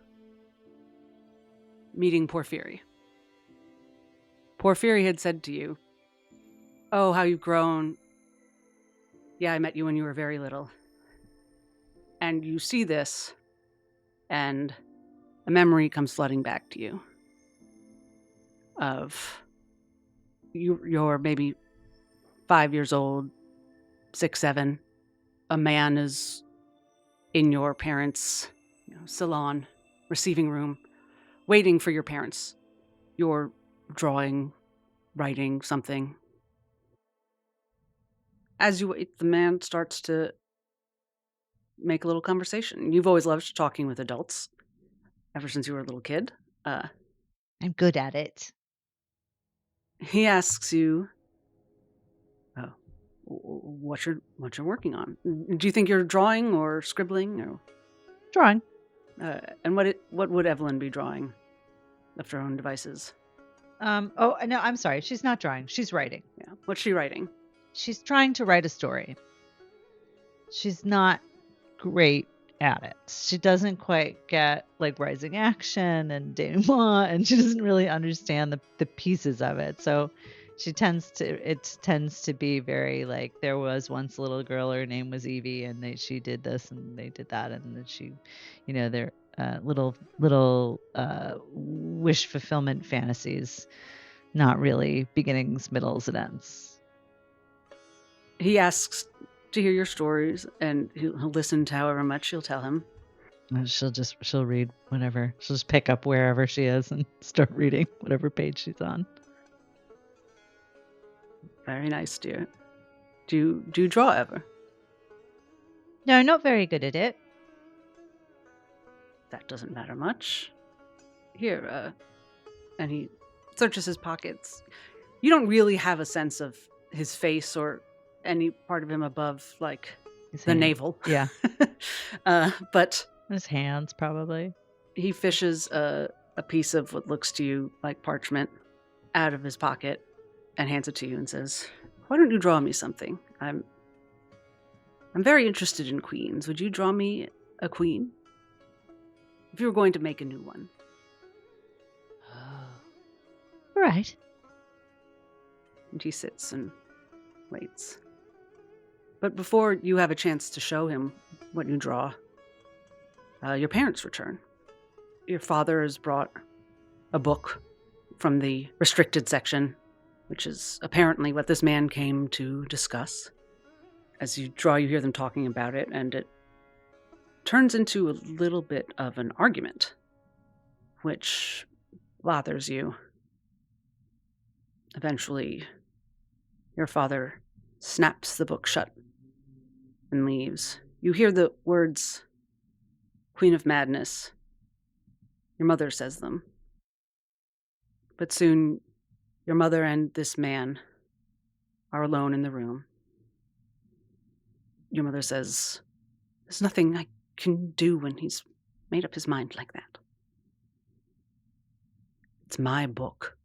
meeting Porphyry. Porphyry had said to you, "Oh, how you've grown. Yeah, I met you when you were very little." And you see this, and a memory comes flooding back to you of you're maybe 5 years old, 6, 7. A man is in your parents' salon, receiving room, waiting for your parents. You're drawing, writing something. As you wait, the man starts to make a little conversation. You've always loved talking with adults, ever since you were a little kid. I'm good at it. He asks you, "Oh, what you're working on? Do you think you're drawing or scribbling or Drawing. And what would Evelyn be drawing, left her own devices? Oh, no, I'm sorry. She's not drawing. She's writing. Yeah, what's she writing? She's trying to write a story. She's not great at it. She doesn't quite get like rising action and denouement, and she doesn't really understand the pieces of it. So it tends to be very like, there was once a little girl, her name was Evie, and she did this and they did that, and then she, they're little wish fulfillment fantasies, not really beginnings, middles, and ends. He asks to hear your stories, and he'll listen to however much you'll tell him. And she'll read whatever. She'll just pick up wherever she is and start reading whatever page she's on. Very nice, dear. Do you draw ever? No, not very good at it. That doesn't matter much. Here, and he searches his pockets. You don't really have a sense of his face or any part of him above, like, the navel. Yeah. But his hands, probably. He fishes a piece of what looks to you like parchment out of his pocket and hands it to you and says, "Why don't you draw me something? I'm very interested in queens. Would you draw me a queen? If you were going to make a new one." All right. And he sits and waits. But before you have a chance to show him what you draw, your parents return. Your father has brought a book from the restricted section, which is apparently what this man came to discuss. As you draw, you hear them talking about it, and it turns into a little bit of an argument, which bothers you. Eventually, your father snaps the book shut and leaves. You hear the words, "Queen of Madness." Your mother says them. But soon, your mother and this man are alone in the room. Your mother says, "There's nothing I can do when he's made up his mind like that. It's my book.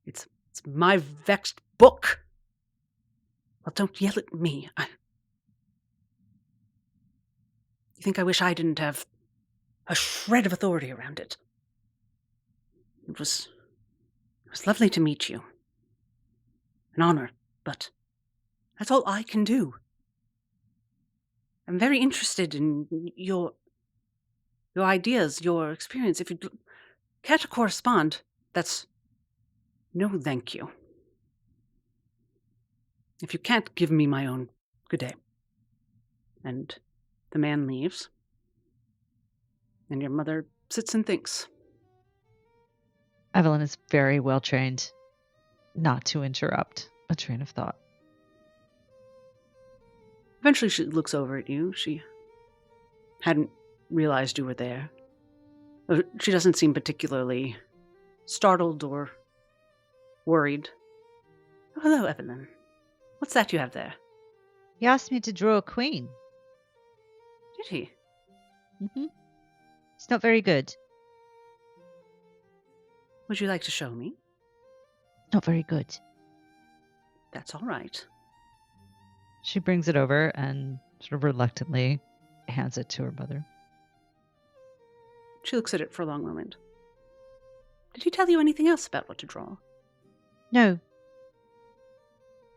It's my vexed book. Well, don't yell at me. You think I wish I didn't have a shred of authority around it? It was lovely to meet you. An honor, but that's all I can do. I'm very interested in your ideas, your experience. If you care to correspond, that's no thank you. If you can't give me my own, good day. And the man leaves, and your mother sits and thinks. Evelyn is very well trained not to interrupt a train of thought. Eventually she looks over at you. She hadn't realized you were there. She doesn't seem particularly startled or worried. Oh, hello, Evelyn. What's that you have there? He asked me to draw a queen. Did he? Mm-hmm. It's not very good. Would you like to show me? Not very good. That's all right. She brings it over and sort of reluctantly hands it to her mother. She looks at it for a long moment. Did he tell you anything else about what to draw? No.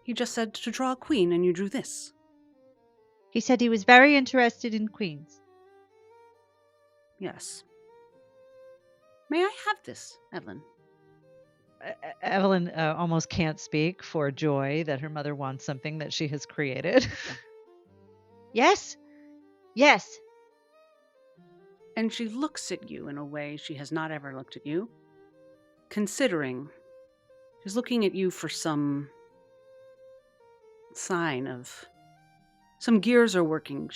He just said to draw a queen, and you drew this. He said he was very interested in queens. Yes. May I have this, Evelyn? Evelyn almost can't speak for joy that her mother wants something that she has created. Yes. Yes. And she looks at you in a way she has not ever looked at you. Considering, she's looking at you for some sign of some gears are working.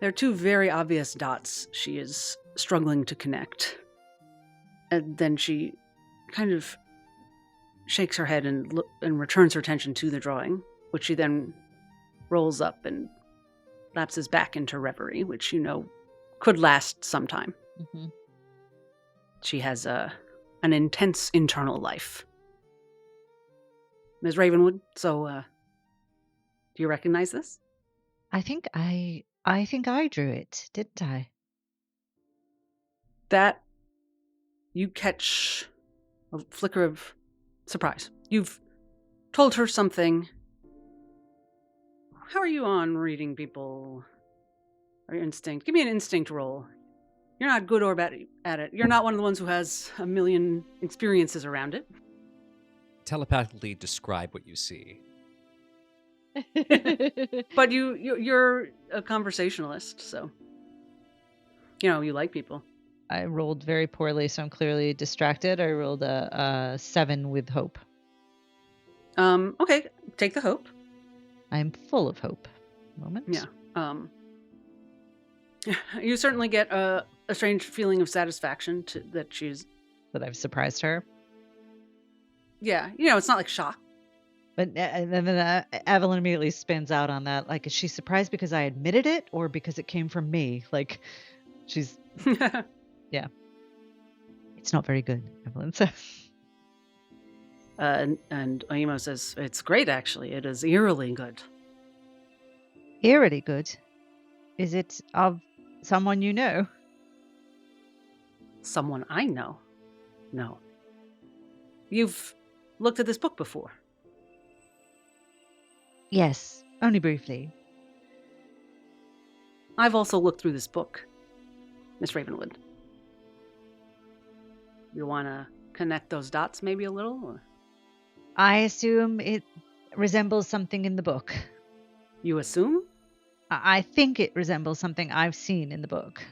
There are two very obvious dots she is struggling to connect. And then she kind of shakes her head and returns her attention to the drawing, which she then rolls up and lapses back into reverie, which you know could last some time. Mm-hmm. She has an intense internal life. Ms. Ravenwood, so do you recognize this? I think I drew it, didn't I? That you catch a flicker of surprise. You've told her something. How are you on reading people? Or your instinct? Give me an instinct roll. You're not good or bad at it. You're not one of the ones who has a million experiences around it. Telepathically describe what you see. But you're a conversationalist, so you like people. I rolled very poorly, so I'm clearly distracted. I rolled a 7 with hope. Okay, take the hope. I'm full of hope. Moment. Yeah. You certainly get a strange feeling of satisfaction that I've surprised her. Yeah, it's not like shock. But then Evelyn immediately spins out on that. Like, is she surprised because I admitted it or because it came from me? Like, she's... Yeah. It's not very good, Evelyn says. And Oimo says, it's great, actually. It is eerily good. Eerily good? Is it of someone you know? Someone I know? No. You've looked at this book before? Yes, only briefly. I've also looked through this book, Miss Ravenwood. You want to connect those dots maybe a little? Or? I assume it resembles something in the book. You assume? I think it resembles something I've seen in the book.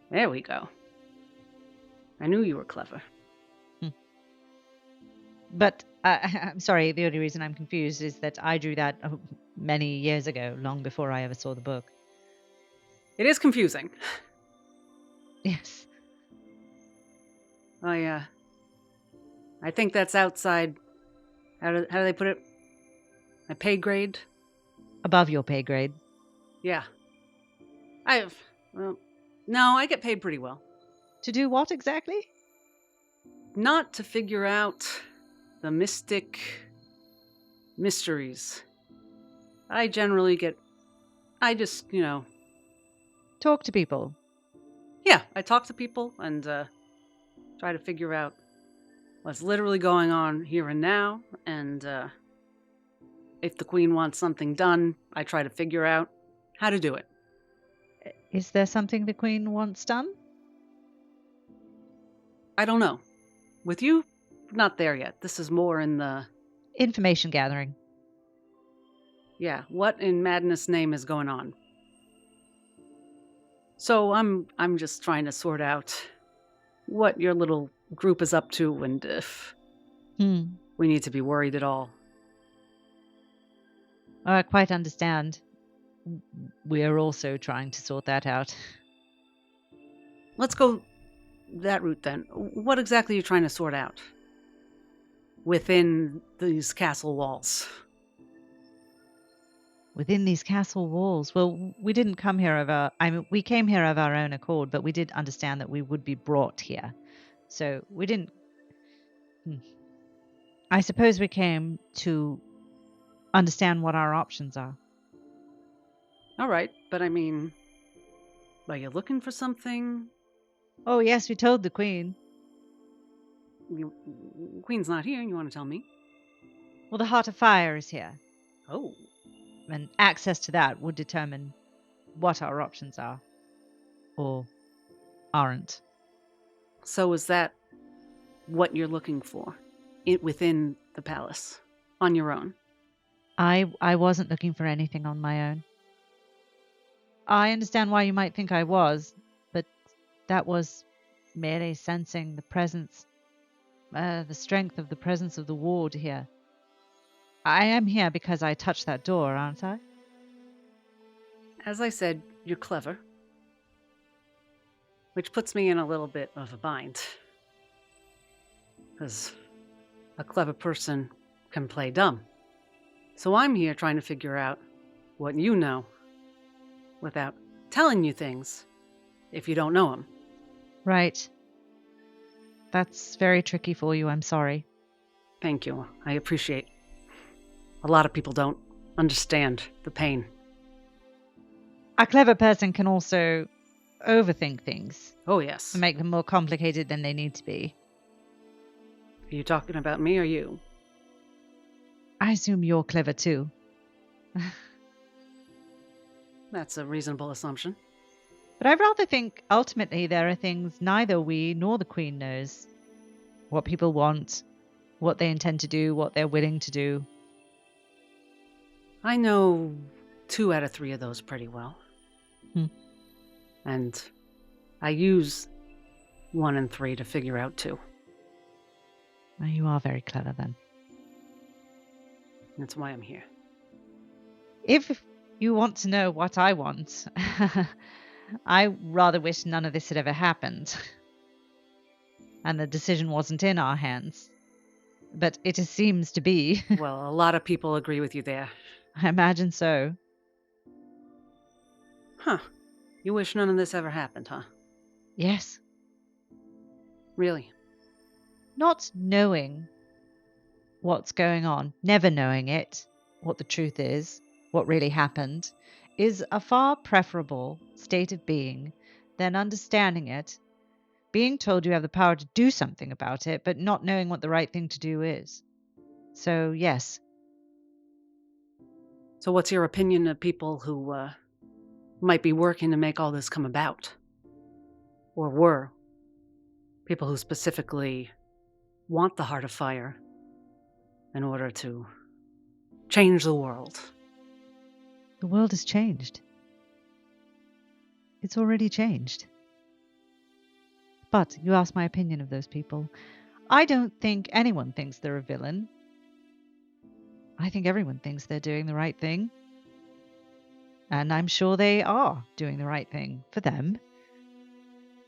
There we go. I knew you were clever. But I'm sorry, the only reason I'm confused is that I drew that many years ago, long before I ever saw the book. It is confusing. Yes. I think that's outside. How do they put it? My pay grade? Above your pay grade. Yeah. No, I get paid pretty well. To do what exactly? Not to figure out the mystic mysteries. I just, Talk to people. yeah, I talk to people and try to figure out what's literally going on here and now. And if the Queen wants something done, I try to figure out how to do it. Is there something the Queen wants done? I don't know. With you, not there yet. This is more in the... Information gathering. Yeah, what in madness name is going on? So I'm just trying to sort out what your little group is up to and if we need to be worried at all. Oh, I quite understand. We are also trying to sort that out. Let's go that route then. What exactly are you trying to sort out within these castle walls? Within these castle walls? Well, we didn't come here we came here of our own accord, but we did understand that we would be brought here. So we didn't... I suppose we came to understand what our options are. All right, but I mean, are you looking for something? Oh, yes, we told the Queen. Queen's not here, you want to tell me? Well, the Heart Afire is here. Oh. And access to that would determine what our options are. Or aren't. So is that what you're looking for? Within the palace? On your own? I wasn't looking for anything on my own. I understand why you might think I was, but that was merely sensing the presence, the strength of the presence of the ward here. I am here because I touched that door, aren't I? As I said, you're clever. Which puts me in a little bit of a bind. Because a clever person can play dumb. So I'm here trying to figure out what you know without telling you things if you don't know them. Right. That's very tricky for you, I'm sorry. Thank you. I appreciate. A lot of people don't understand the pain. A clever person can also overthink things. Oh, yes. And make them more complicated than they need to be. Are you talking about me or you? I assume you're clever too. That's a reasonable assumption. But I rather think ultimately there are things neither we nor the Queen knows. What people want, what they intend to do, what they're willing to do. I know 2 out of 3 of those pretty well. And I use 1 and 3 to figure out 2. Well, you are very clever then. That's why I'm here. If you want to know what I want, I rather wish none of this had ever happened. And the decision wasn't in our hands. But it seems to be. Well, a lot of people agree with you there. I imagine so. Huh. You wish none of this ever happened, huh? Yes. Really? Not knowing what's going on, never knowing it, what the truth is, what really happened, is a far preferable state of being than understanding it, being told you have the power to do something about it, but not knowing what the right thing to do is. So, yes. So what's your opinion of people who might be working to make all this come about? Or were? People who specifically want the Heart Afire in order to change the world. The world has changed. It's already changed. But you asked my opinion of those people. I don't think anyone thinks they're a villain. I think everyone thinks they're doing the right thing. And I'm sure they are doing the right thing for them.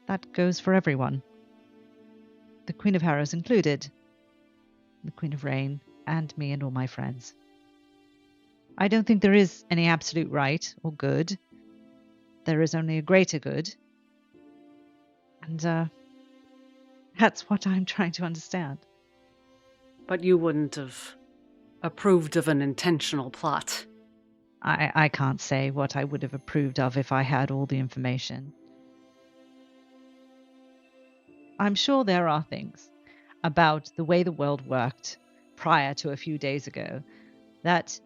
That goes for everyone. The Queen of Harrow included. The Queen of Rain, and me and all my friends. I don't think there is any absolute right or good. there is only a greater good. And that's what I'm trying to understand. But you wouldn't have approved of an intentional plot. I can't say what I would have approved of if I had all the information. I'm sure there are things about the way the world worked prior to a few days ago that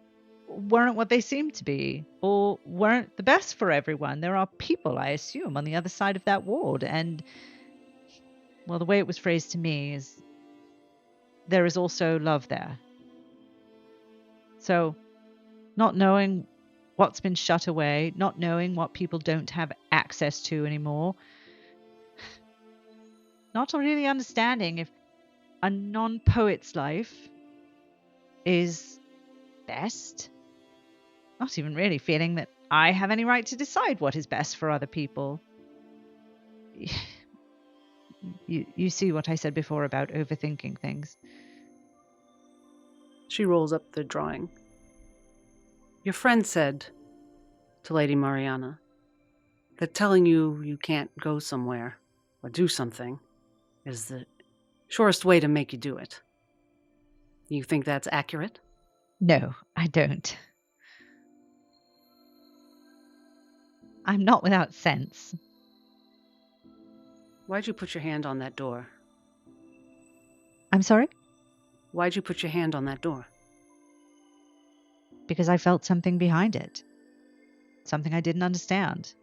weren't what they seemed to be, or weren't the best for everyone. There are people, I assume, on the other side of that ward, and, well, the way it was phrased to me is there is also love there. So, not knowing what's been shut away, not knowing what people don't have access to anymore, not really understanding if a non-poet's life is best, not even really feeling that I have any right to decide what is best for other people. You see what I said before about overthinking things. She rolls up the drawing. Your friend said to Lady Mariana that telling you can't go somewhere or do something is the surest way to make you do it. You think that's accurate? No, I don't. I'm not without sense. Why'd you put your hand on that door? I'm sorry? Why'd you put your hand on that door? Because I felt something behind it. Something I didn't understand.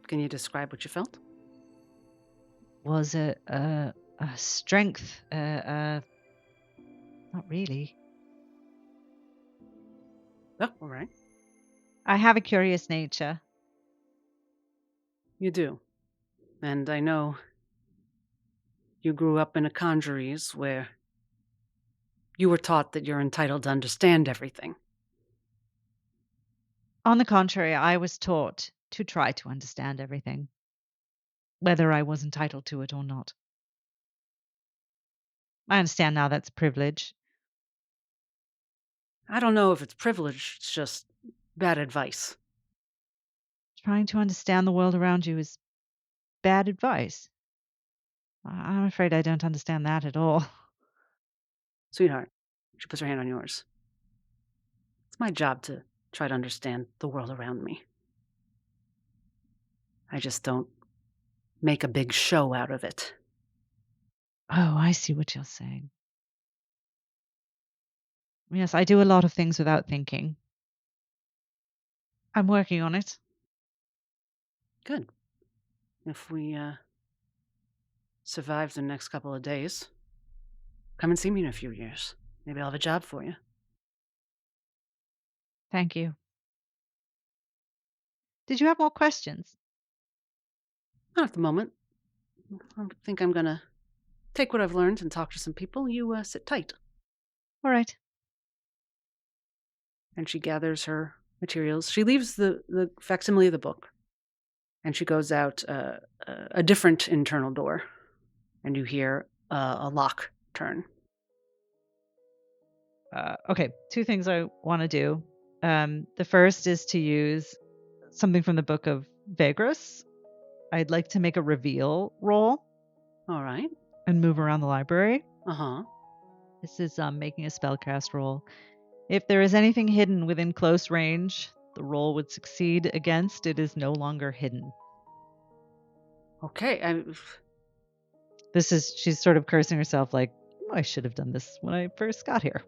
Can you describe what you felt? Was a strength. Not really. Oh, all right. I have a curious nature. You do. And I know you grew up in a conjuries where you were taught that you're entitled to understand everything. On the contrary, I was taught to try to understand everything, whether I was entitled to it or not. I understand now that's privilege. I don't know if it's privilege, it's just bad advice. Trying to understand the world around you is bad advice. I'm afraid I don't understand that at all. Sweetheart, she puts her hand on yours. It's my job to try to understand the world around me. I just don't make a big show out of it. Oh, I see what you're saying. Yes, I do a lot of things without thinking. I'm working on it. Good. If we survive the next couple of days, come and see me in a few years. Maybe I'll have a job for you. Thank you. Did you have more questions? Not at the moment. I think I'm going to take what I've learned and talk to some people. You sit tight. All right. And she gathers her materials. She leaves the facsimile of the book. And she goes out a different internal door. And you hear a lock turn. Okay, two things I want to do. The first is to use something from the book of Daggers. I'd like to make a reveal roll All right. and move around the library. Uh-huh. This is making a spellcast roll. If there is anything hidden within close range, the roll would succeed. Against, it is no longer hidden. Okay. She's sort of cursing herself like, I should have done this when I first got here.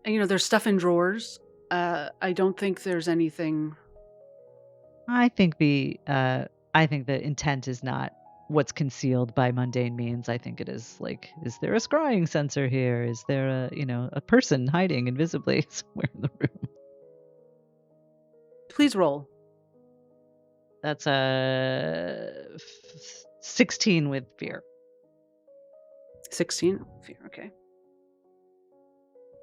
There's stuff in drawers. I don't think there's anything. I think the intent is not what's concealed by mundane means. I think it is like, is there a scrying sensor here? Is there a person hiding invisibly somewhere in the room? Please roll. That's a 16 with fear. 16? Fear, okay.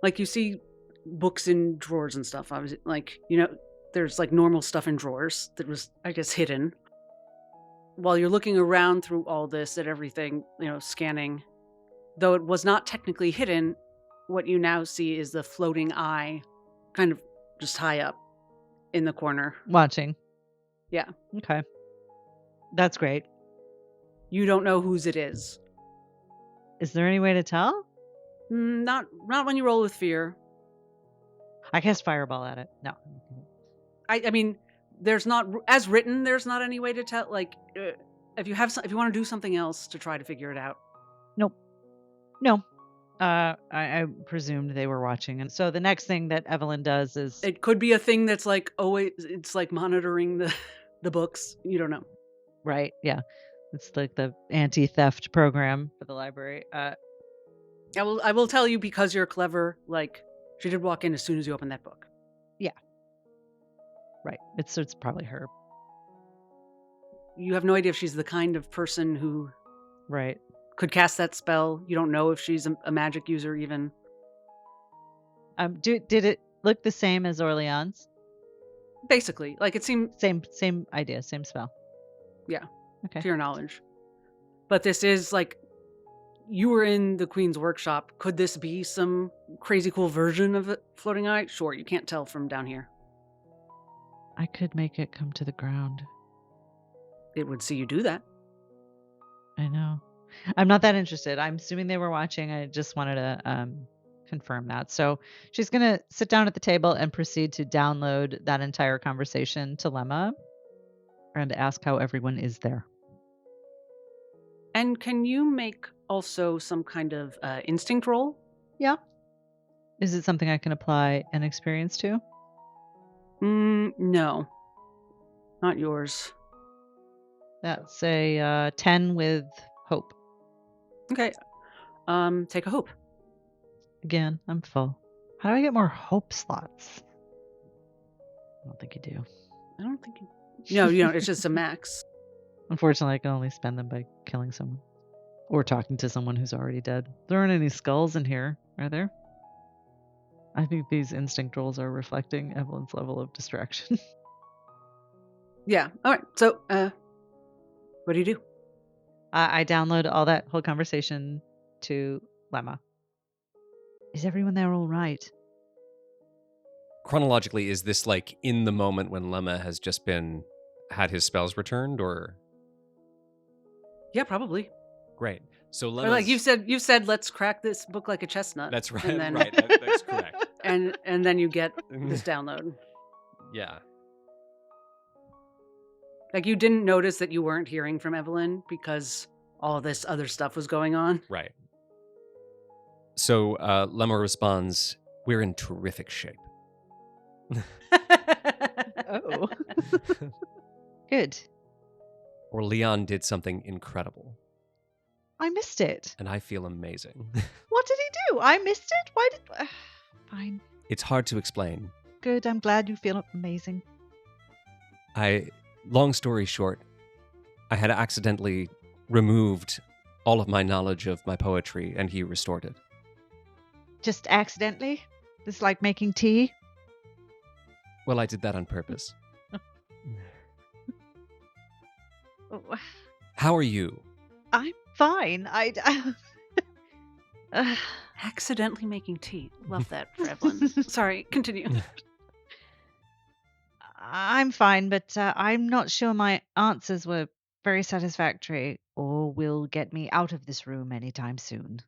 Like, you see books in drawers and stuff. I was like, there's like normal stuff in drawers that was, I guess, hidden. While you're looking around through all this at everything, scanning, though it was not technically hidden, what you now see is the floating eye kind of just high up in the corner. Watching. Yeah. Okay. That's great. You don't know whose it is. Is there any way to tell? Not when you roll with fear. I cast fireball at it. No. I mean, there's not, as written, there's not any way to tell. Like, if you want to do something else to try to figure it out. Nope. No. I presumed they were watching. And so the next thing that Evelyn does is... It could be a thing that's like, it's like monitoring the books. You don't know. Right. Yeah. It's like the anti-theft program for the library. I will tell you, because you're clever, like, she did walk in as soon as you opened that book. Yeah. Right. It's probably her. You have no idea if she's the kind of person who Right. could cast that spell. You don't know if she's a magic user even. Did it look the same as OrLeon's? Basically, like, it seemed Same idea, same spell. Yeah. Okay. To your knowledge. But this is like, you were in the Queen's workshop. Could this be some crazy cool version of a floating eye? Sure, you can't tell from down here. I could make it come to the ground. It would see you do that. I know. I'm not that interested. I'm assuming they were watching. I just wanted to confirm that. So she's going to sit down at the table and proceed to download that entire conversation to Lemma and ask how everyone is there. And can you make also some kind of instinct roll? Yeah. Is it something I can apply an experience to? No. Not yours. That's a 10 with hope. Okay. Take a hope. Again, I'm full. How do I get more hope slots? I don't think you do. I don't think you... No, it's just a max. Unfortunately, I can only spend them by killing someone. Or talking to someone who's already dead. There aren't any skulls in here, are there? I think these instinct rolls are reflecting Evelyn's level of distraction. Yeah. All right. So, what do you do? I download all that whole conversation to Lemma. Is everyone there all right? Chronologically, is this like in the moment when Lemma has just had his spells returned, or? Yeah, probably. Great. So Or like you said, let's crack this book like a chestnut. That's right. And then, Right. That's correct. And then you get this download. Yeah. Like, you didn't notice that you weren't hearing from Evelyn because all this other stuff was going on. Right. So Lemma responds, "We're in terrific shape." Oh. Good. OrLeon did something incredible, I missed it. and I feel amazing. What did he do? I missed it? Why did... Fine. It's hard to explain. Good. I'm glad you feel amazing. Long story short, I had accidentally removed all of my knowledge of my poetry, and he restored it. Just accidentally? It's like making tea? Well, I did that on purpose. Oh, How are you? I'm fine. Accidentally making tea. Love that for Evelyn. Sorry, continue. I'm fine, but I'm not sure my answers were very satisfactory or will get me out of this room anytime soon.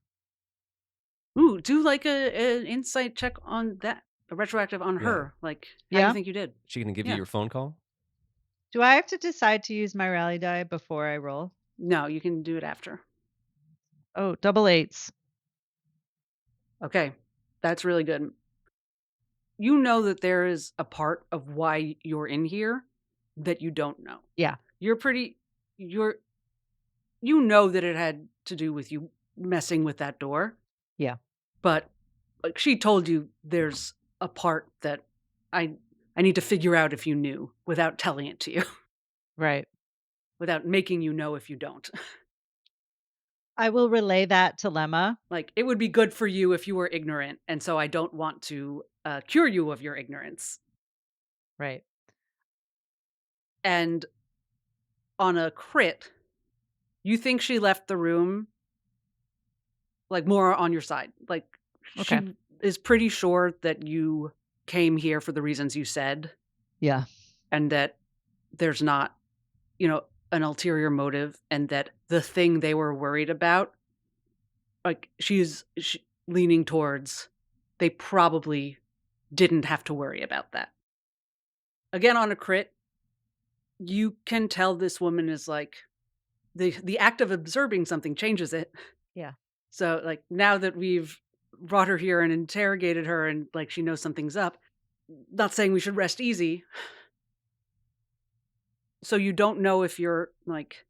Ooh, do like an insight check on that. A retroactive on her. Like, how do Yeah? you think you did? She gonna give Yeah. you your phone call? Do I have to decide to use my rally die before I roll? No, you can do it after. Oh, double 8s. Okay, that's really good. You know that there is a part of why you're in here that you don't know. Yeah. You know that it had to do with you messing with that door. Yeah. But like, she told you there's a part that I need to figure out if you knew without telling it to you, Right. without making you know if you don't. I will relay that to Lemma. Like, it would be good for you if you were ignorant, and so I don't want to cure you of your ignorance. Right. And on a crit, you think she left the room like more on your side. Like, Okay. she is pretty sure that you came here for the reasons you said, Yeah. and that there's not, an ulterior motive, and that the thing they were worried about, like, she's leaning towards, they probably didn't have to worry about that. Again, on a crit, you can tell this woman is like, the act of observing something changes it. Yeah. So, like, now that we've brought her here and interrogated her and, like, she knows something's up, not saying we should rest easy. So you don't know if you're, like,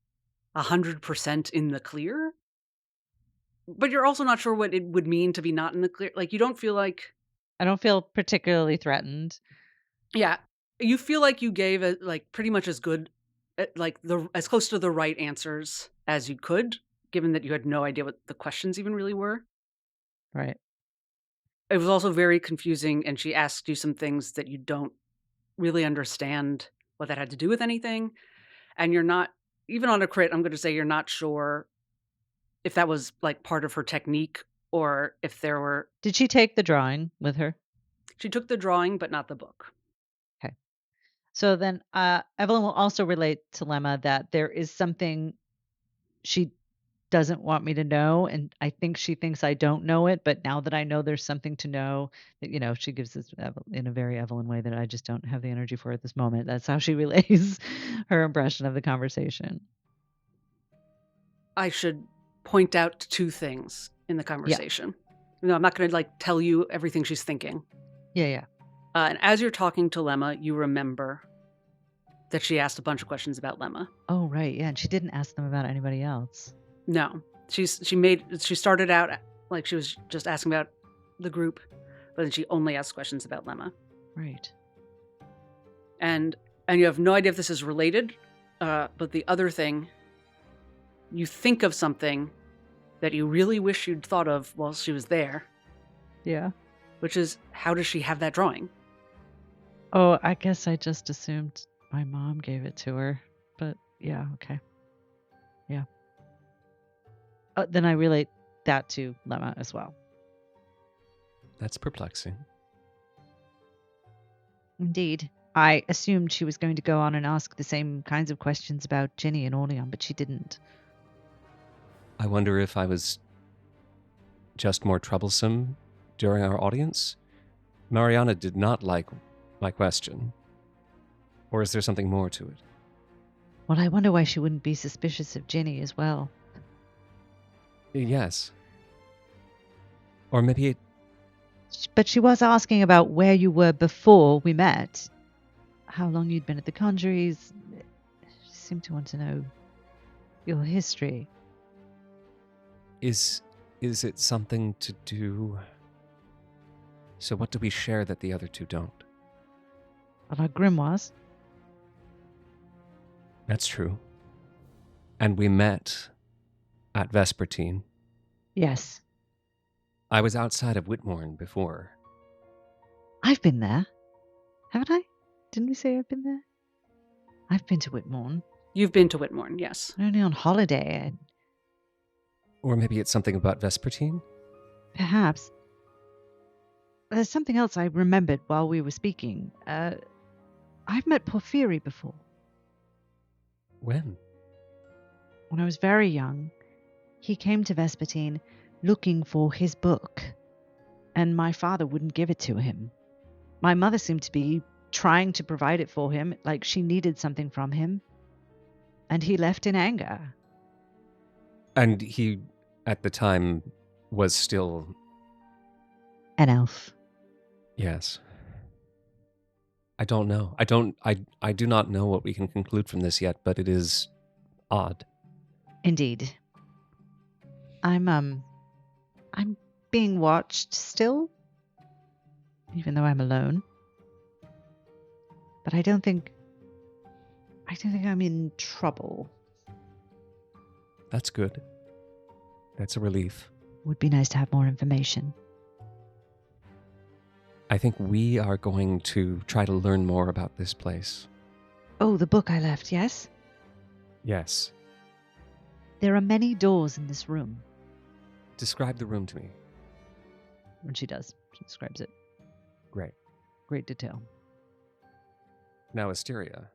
100% in the clear, but you're also not sure what it would mean to be not in the clear. Like, you don't feel like, I don't feel particularly threatened. yeah, you feel like you gave a, like, pretty much as good, like, as close to the right answers as you could, given that you had no idea what the questions even really were. Right. It was also very confusing, and she asked you some things that you don't really understand what that had to do with anything, and you're not, even on a crit, I'm gonna say you're not sure if that was, like, part of her technique or if there were. Did she take the drawing with her? She took the drawing, but not the book. Okay. So then Evelyn will also relate to Lemma that there is something she doesn't want me to know, and I think she thinks I don't know it, but now that I know there's something to know, that, she gives this in a very Evelyn way that I just don't have the energy for at this moment. That's how she relays her impression of the conversation. I should point out 2 things in the conversation. No, I'm not gonna, like, tell you everything she's thinking. Yeah. And as you're talking to Lemma, you remember that she asked a bunch of questions about Lemma. Oh, right. Yeah, and she didn't ask them about anybody else. No. She started out like she was just asking about the group, but then she only asked questions about Lemma. Right. And you have no idea if this is related, but the other thing, you think of something that you really wish you'd thought of while she was there, Yeah. which is, how does she have that drawing? Oh, I guess I just assumed my mom gave it to her. But yeah, okay. Yeah. Then I relate that to Lemma as well. That's perplexing. Indeed. I assumed she was going to go on and ask the same kinds of questions about Ginny and OrLeon, but she didn't. I wonder if I was just more troublesome during our audience. Mariana did not like my question. Or is there something more to it? Well, I wonder why she wouldn't be suspicious of Ginny as well. Yes. Or maybe it... But she was asking about where you were before we met. How long you'd been at the Conjuries. She seemed to want to know your history. Is it something to do... So what do we share that the other 2 don't? Well, our grimoires. That's true. And we met at Vespertine. Yes. I was outside of Whitmorn before. I've been there. Haven't I? Didn't we say I've been there? I've been to Whitmorn. You've been to Whitmorn, yes. Only on holiday. Or maybe it's something about Vespertine? Perhaps. There's something else I remembered while we were speaking. I've met Porphyry before. When? When I was very young, he came to Vespertine looking for his book, and my father wouldn't give it to him. My mother seemed to be trying to provide it for him, like she needed something from him, and he left in anger. And he, at the time, was still... An elf. Yes. I don't know. I do not know what we can conclude from this yet, but it is odd. Indeed. I'm being watched still, even though I'm alone. But I don't think I'm in trouble. That's good. That's a relief. Would be nice to have more information. I think we are going to try to learn more about this place. Oh, the book I left, yes? Yes. There are many doors in this room. Describe the room to me. And she does. She describes it. Great. Great detail. Now, Asteria,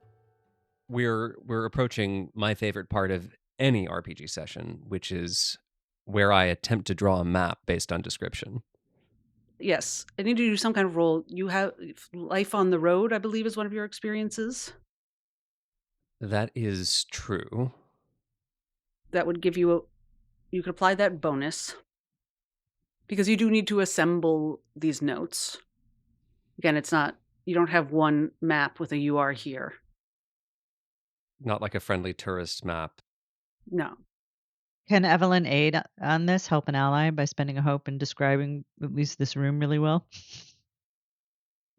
we're approaching my favorite part of any RPG session, which is where I attempt to draw a map based on description. Yes, I need to do some kind of roll. You have life on the road, I believe, is one of your experiences. That is true. That would give you you could apply that bonus because you do need to assemble these notes. Again, it's not, you don't have one map with a "you are here." Not like a friendly tourist map. No. Can Evelyn aid on this, help an ally by spending a hope and describing at least this room really well?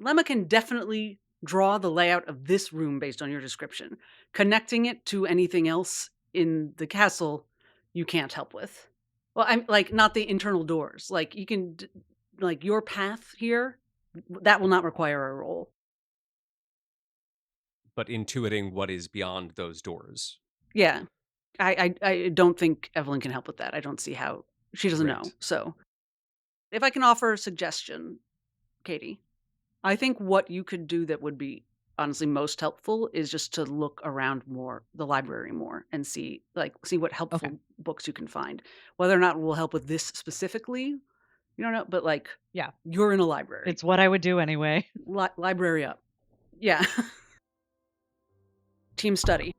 Lemma can definitely draw the layout of this room based on your description. Connecting it to anything else in the castle, you can't help with. Well, I'm like, not the internal doors. Like, you can, like, your path here, that will not require a roll. But intuiting what is beyond those doors. Yeah. I don't think Evelyn can help with that. I don't see how. She doesn't know. Right. So, if I can offer a suggestion, Katie, I think what you could do that would be honestly most helpful is just to look around more, the library more, and see what helpful Okay. books you can find. Whether or not it will help with this specifically, you don't know, but like, Yeah. you're in a library. It's what I would do anyway. Library up. Yeah. Team study.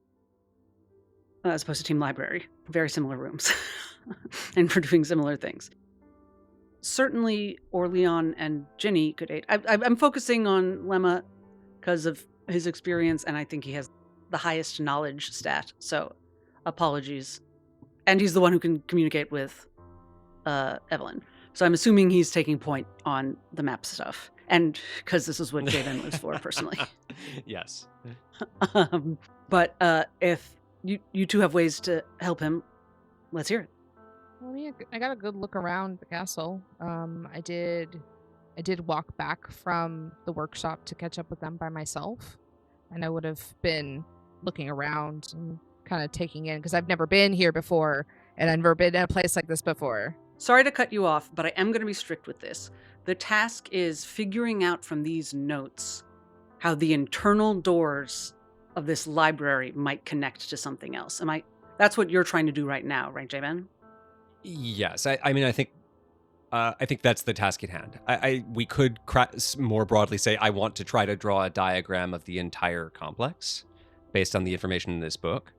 As opposed to team library. Very similar rooms. And for doing similar things. Certainly, OrLeon and Ginny could aid. I'm focusing on Lemma because of his experience, and I think he has the highest knowledge stat. So, apologies. And he's the one who can communicate with Evelyn. So I'm assuming he's taking point on the map stuff. And because this is what Jaden was for, personally. Yes. But if you two have ways to help him, let's hear it. Well, yeah, I got a good look around the castle. I did walk back from the workshop to catch up with them by myself, and I would have been looking around and kind of taking in because I've never been here before, and I've never been in a place like this before. Sorry to cut you off, but I am going to be strict with this. The task is figuring out from these notes how the internal doors of this library might connect to something else. That's what you're trying to do right now, right, J-Ben? Yes. I mean, I think that's the task at hand. We could more broadly say I want to try to draw a diagram of the entire complex based on the information in this book.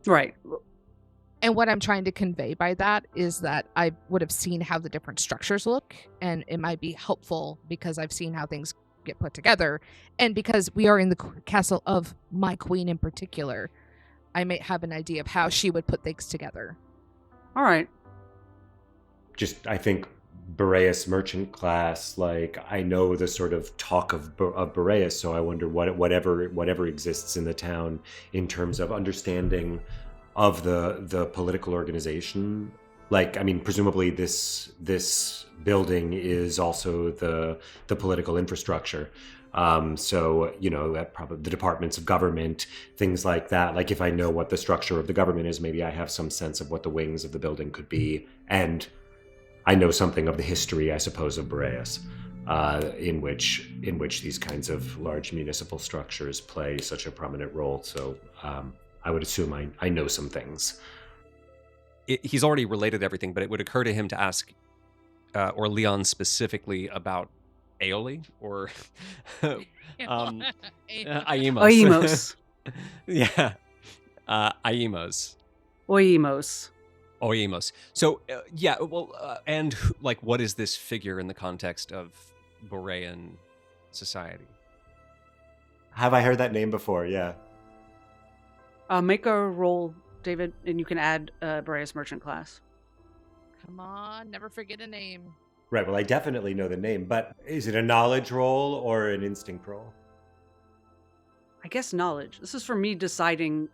Right. And what I'm trying to convey by that is that I would have seen how the different structures look, and it might be helpful because I've seen how things get put together, and because we are in the castle of my queen in particular, I may have an idea of how she would put things together. All right. Just, I think, Boreas merchant class, like, I know the sort of talk of Boreas, so I wonder whatever exists in the town in terms of understanding of the political organization. Like, I mean, presumably this building is also the political infrastructure. So, probably the departments of government, things like that. Like, if I know what the structure of the government is, maybe I have some sense of what the wings of the building could be. And I know something of the history, I suppose, of Boreas, in which these kinds of large municipal structures play such a prominent role. So I would assume I know some things. He's already related everything, but it would occur to him to ask OrLeon specifically about Aeoli or Oimos. Yeah. Aimos. Oimos. So, and like, what is this figure in the context of Borean society? Have I heard that name before? Yeah. Make a roll, David, and you can add Boreas merchant class. Come on, never forget a name. Right, well, I definitely know the name, but is it a knowledge roll or an instinct roll? I guess knowledge. This is for me deciding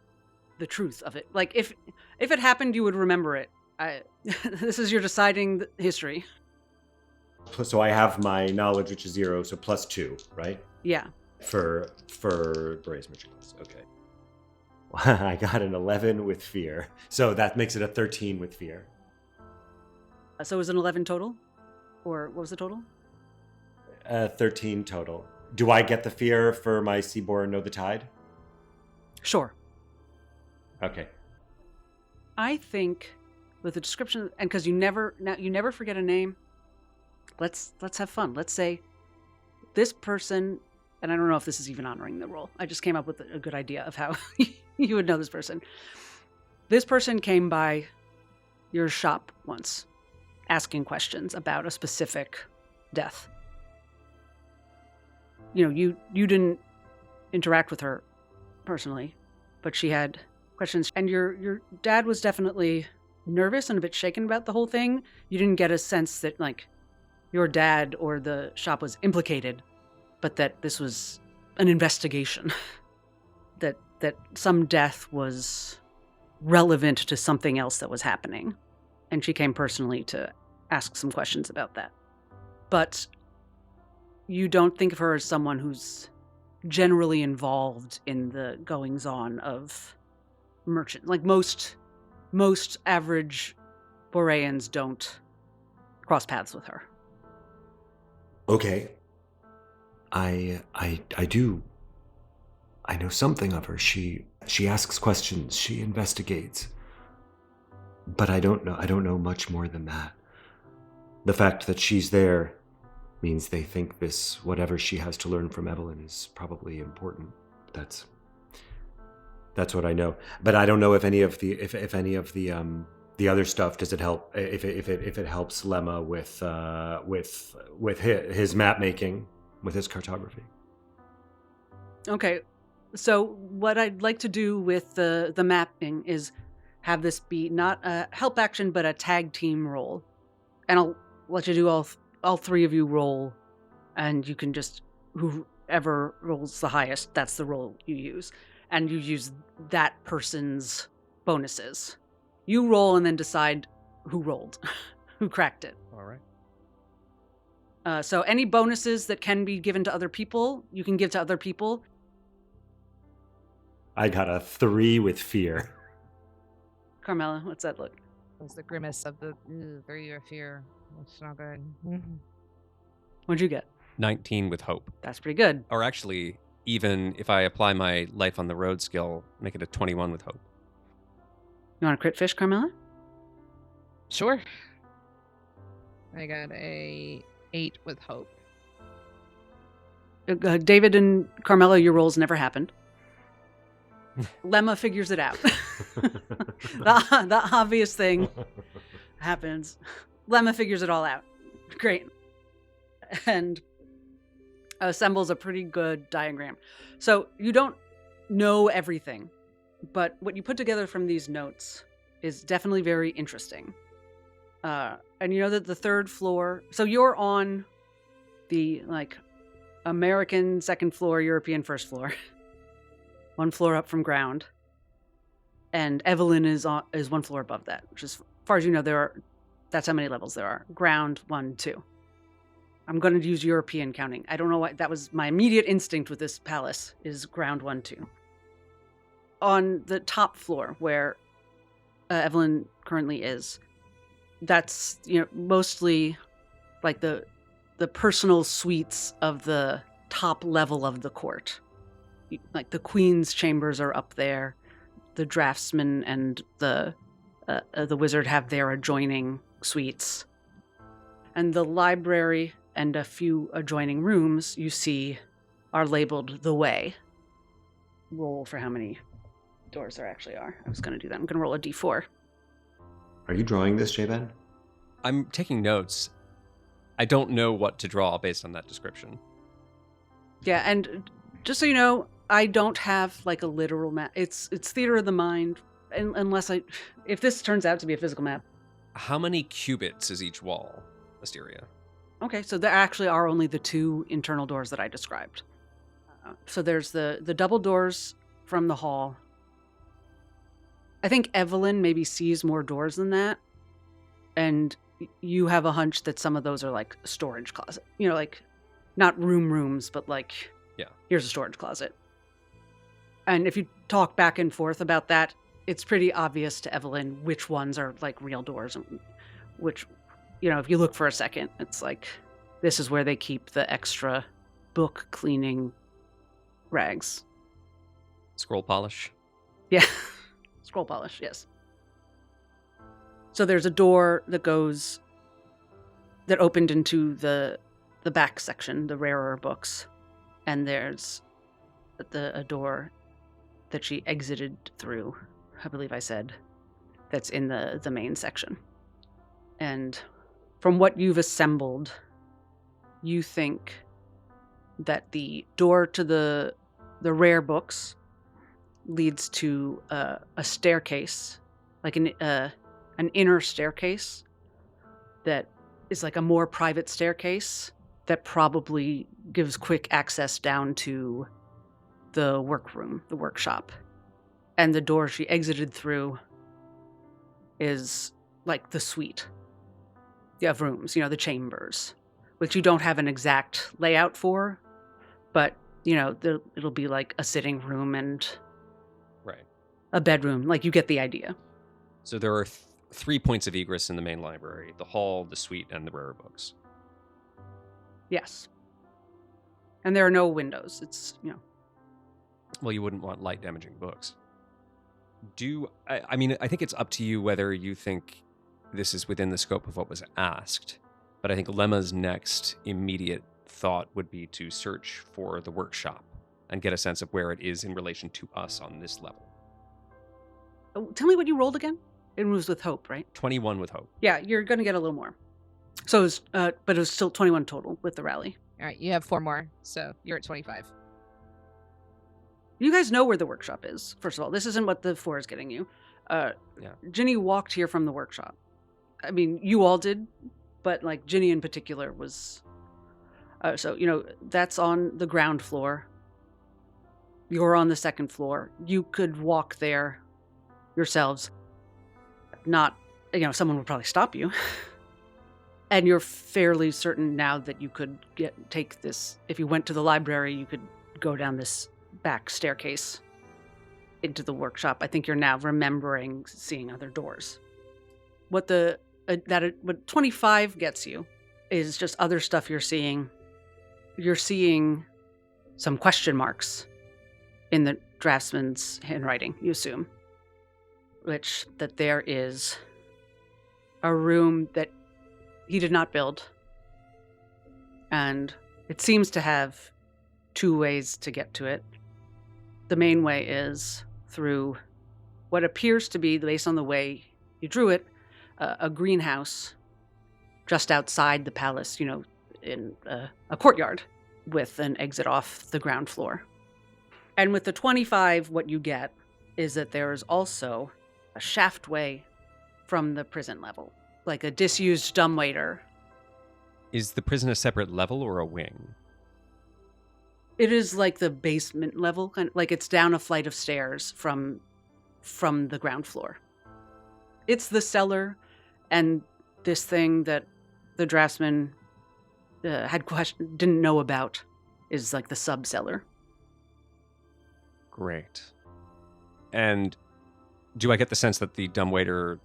the truth of it. Like, if it happened, you would remember it. This is your deciding history. So I have my knowledge, which is 0, so +2, right? Yeah. For Boreas merchant class. Okay. I got an 11 with fear, so that makes it a 13 with fear. So is it an 11 total? Or what was the total? 13 total. Do I get the fear for my Seaborn Know the Tide? Sure. Okay. I think with the description, and because you never forget a name, let's have fun. Let's say this person, and I don't know if this is even honoring the role. I just came up with a good idea of how you would know this person. This person came by your shop once, asking questions about a specific death. You know, you didn't interact with her personally, but she had questions, and your dad was definitely nervous and a bit shaken about the whole thing. You didn't get a sense that like your dad or the shop was implicated, but that this was an investigation. that some death was relevant to something else that was happening. And she came personally to ask some questions about that. But you don't think of her as someone who's generally involved in the goings-on of merchant. Like most average Boreans don't cross paths with her. Okay. I do. I know something of her. She asks questions. She investigates. But I don't know much more than that. The fact that she's there means they think this, whatever she has to learn from Evelyn, is probably important. That's what I know. But I don't know if any of the other stuff, does it help, if it helps Lemma with his map making, with his cartography. Okay, so what I'd like to do with the mapping is have this be not a help action, but a tag team roll. And I'll let you do all three of you roll, and you can just, whoever rolls the highest, that's the roll you use. And you use that person's bonuses. You roll and then decide who rolled, who cracked it. All right. So any bonuses that can be given to other people, you can give to other people. I got a 3 with fear. Carmela, what's that look? It was the grimace of the 3 of fear. That's not good. What'd you get? 19 with hope. That's pretty good. Or actually, even if I apply my life on the road skill, make it a 21 with hope. You want to crit fish, Carmela? Sure. I got a 8 with hope. David and Carmela, your rolls never happened. Lemma figures it out. The obvious thing happens. Lemma figures it all out. Great. And assembles a pretty good diagram. So you don't know everything, but what you put together from these notes is definitely very interesting. And you know that the 3rd floor, so you're on the like American 2nd floor, European 1st floor. 1 floor up from ground. And Evelyn is 1 floor above that, which is, as far as you know, that's how many levels there are. Ground 1, 2. I'm going to use European counting. I don't know why. That was my immediate instinct with this palace, is ground 1, 2. On the top floor where Evelyn currently is, that's, mostly like the personal suites of the top level of the court. Like the queen's chambers are up there. The draftsman and the wizard have their adjoining suites. And the library and a few adjoining rooms you see are labeled the way. Roll for how many doors there actually are. I was going to do that. I'm going to roll a d4. Are you drawing this, J-Ben? I'm taking notes. I don't know what to draw based on that description. Yeah, and just so you know, I don't have like a literal map. It's theater of the mind, unless if this turns out to be a physical map. How many cubits is each wall, Asteria? Okay, so there actually are only the 2 internal doors that I described. So there's the double doors from the hall. I think Evelyn maybe sees more doors than that, and you have a hunch that some of those are like storage closet. Like not rooms, but like, yeah, here's a storage closet. And if you talk back and forth about that, it's pretty obvious to Evelyn which ones are like real doors and which, if you look for a second, it's like, this is where they keep the extra book cleaning rags. Scroll polish. Yeah. Scroll polish, yes. So there's a door that opened into the back section, the rarer books. And there's a door that she exited through, I believe I said, that's in the main section. And from what you've assembled, you think that the door to the rare books leads to a staircase, like an inner staircase that is like a more private staircase that probably gives quick access down to the workroom, the workshop. And the door she exited through is like the suite. You have rooms, the chambers, which you don't have an exact layout for, but, it'll be like a sitting room and Right. a bedroom. Like, you get the idea. So there are 3 points of egress in the main library: the hall, the suite, and the rarer books. Yes. And there are no windows. It's, Well, you wouldn't want light damaging books. I think it's up to you whether you think this is within the scope of what was asked. But I think Lemma's next immediate thought would be to search for the workshop and get a sense of where it is in relation to us on this level. Tell me what you rolled again. It was with hope, right? 21 with hope. Yeah, you're going to get a little more. So, but it was still 21 total with the rally. All right, you have 4 more, so you're at 25. You guys know where the workshop is, first of all. This isn't what the 4 is getting you. Yeah. Ginny walked here from the workshop. I mean, you all did, but like Ginny in particular was... so, that's on the ground floor. You're on the second floor. You could walk there yourselves. Not, someone would probably stop you. And you're fairly certain now that you could take this... If you went to the library, you could go down this back staircase into the workshop. I think you're now remembering seeing other doors. What 25 gets you is just other stuff you're seeing. You're seeing some question marks in the draftsman's handwriting, you assume. That there is a room that he did not build. And it seems to have 2 ways to get to it. The main way is through what appears to be, based on the way you drew it, a greenhouse just outside the palace, in a courtyard with an exit off the ground floor. And with the 25, what you get is that there is also a shaftway from the prison level, like a disused dumbwaiter. Is the prison a separate level or a wing? It is like the basement level, like it's down a flight of stairs from the ground floor. It's the cellar, and this thing that the draftsman didn't know about is like the sub-cellar. Great. And do I get the sense that the dumbwaiter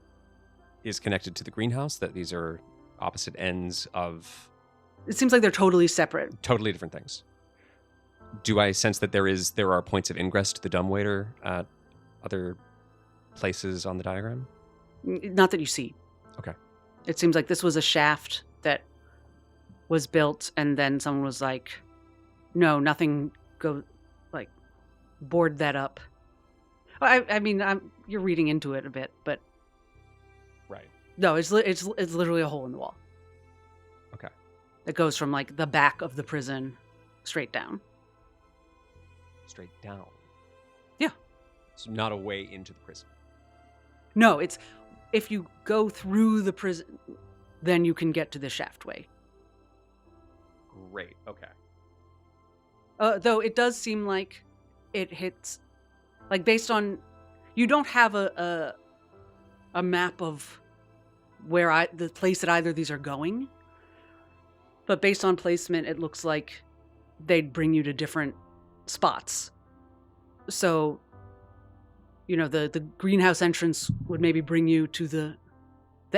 is connected to the greenhouse, that these are opposite ends of... It seems like they're totally separate. Totally different things. Do I sense that there are points of ingress to the dumbwaiter at other places on the diagram? Not that you see. Okay. It seems like this was a shaft that was built, and then someone was like, no, nothing board that up. I mean, you're reading into it a bit, but... Right. No, it's literally a hole in the wall. Okay. That goes from like the back of the prison straight down. Straight down? Yeah. So not a way into the prison? No, it's... If you go through the prison, then you can get to the shaftway. Great, okay. Though it does seem like it hits... Like, based on... You don't have a map of where the place that either of these are going. But based on placement, it looks like they'd bring you to different spots. So, the greenhouse entrance would maybe bring you to the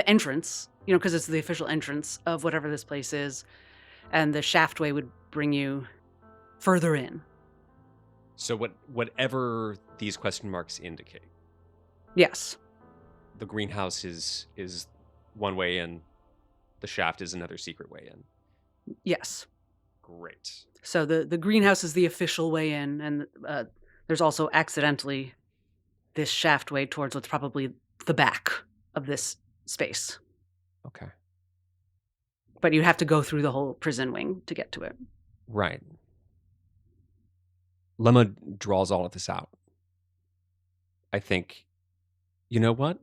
entrance, because it's the official entrance of whatever this place is. And the shaftway would bring you further in. So whatever these question marks indicate, Yes. the greenhouse is one way in, the shaft is another secret way in. Yes. Great. So the greenhouse is the official way in, and there's also accidentally this shaft way towards what's probably the back of this space. Okay. But you have to go through the whole prison wing to get to it. Right. Lemma draws all of this out. I think, you know what?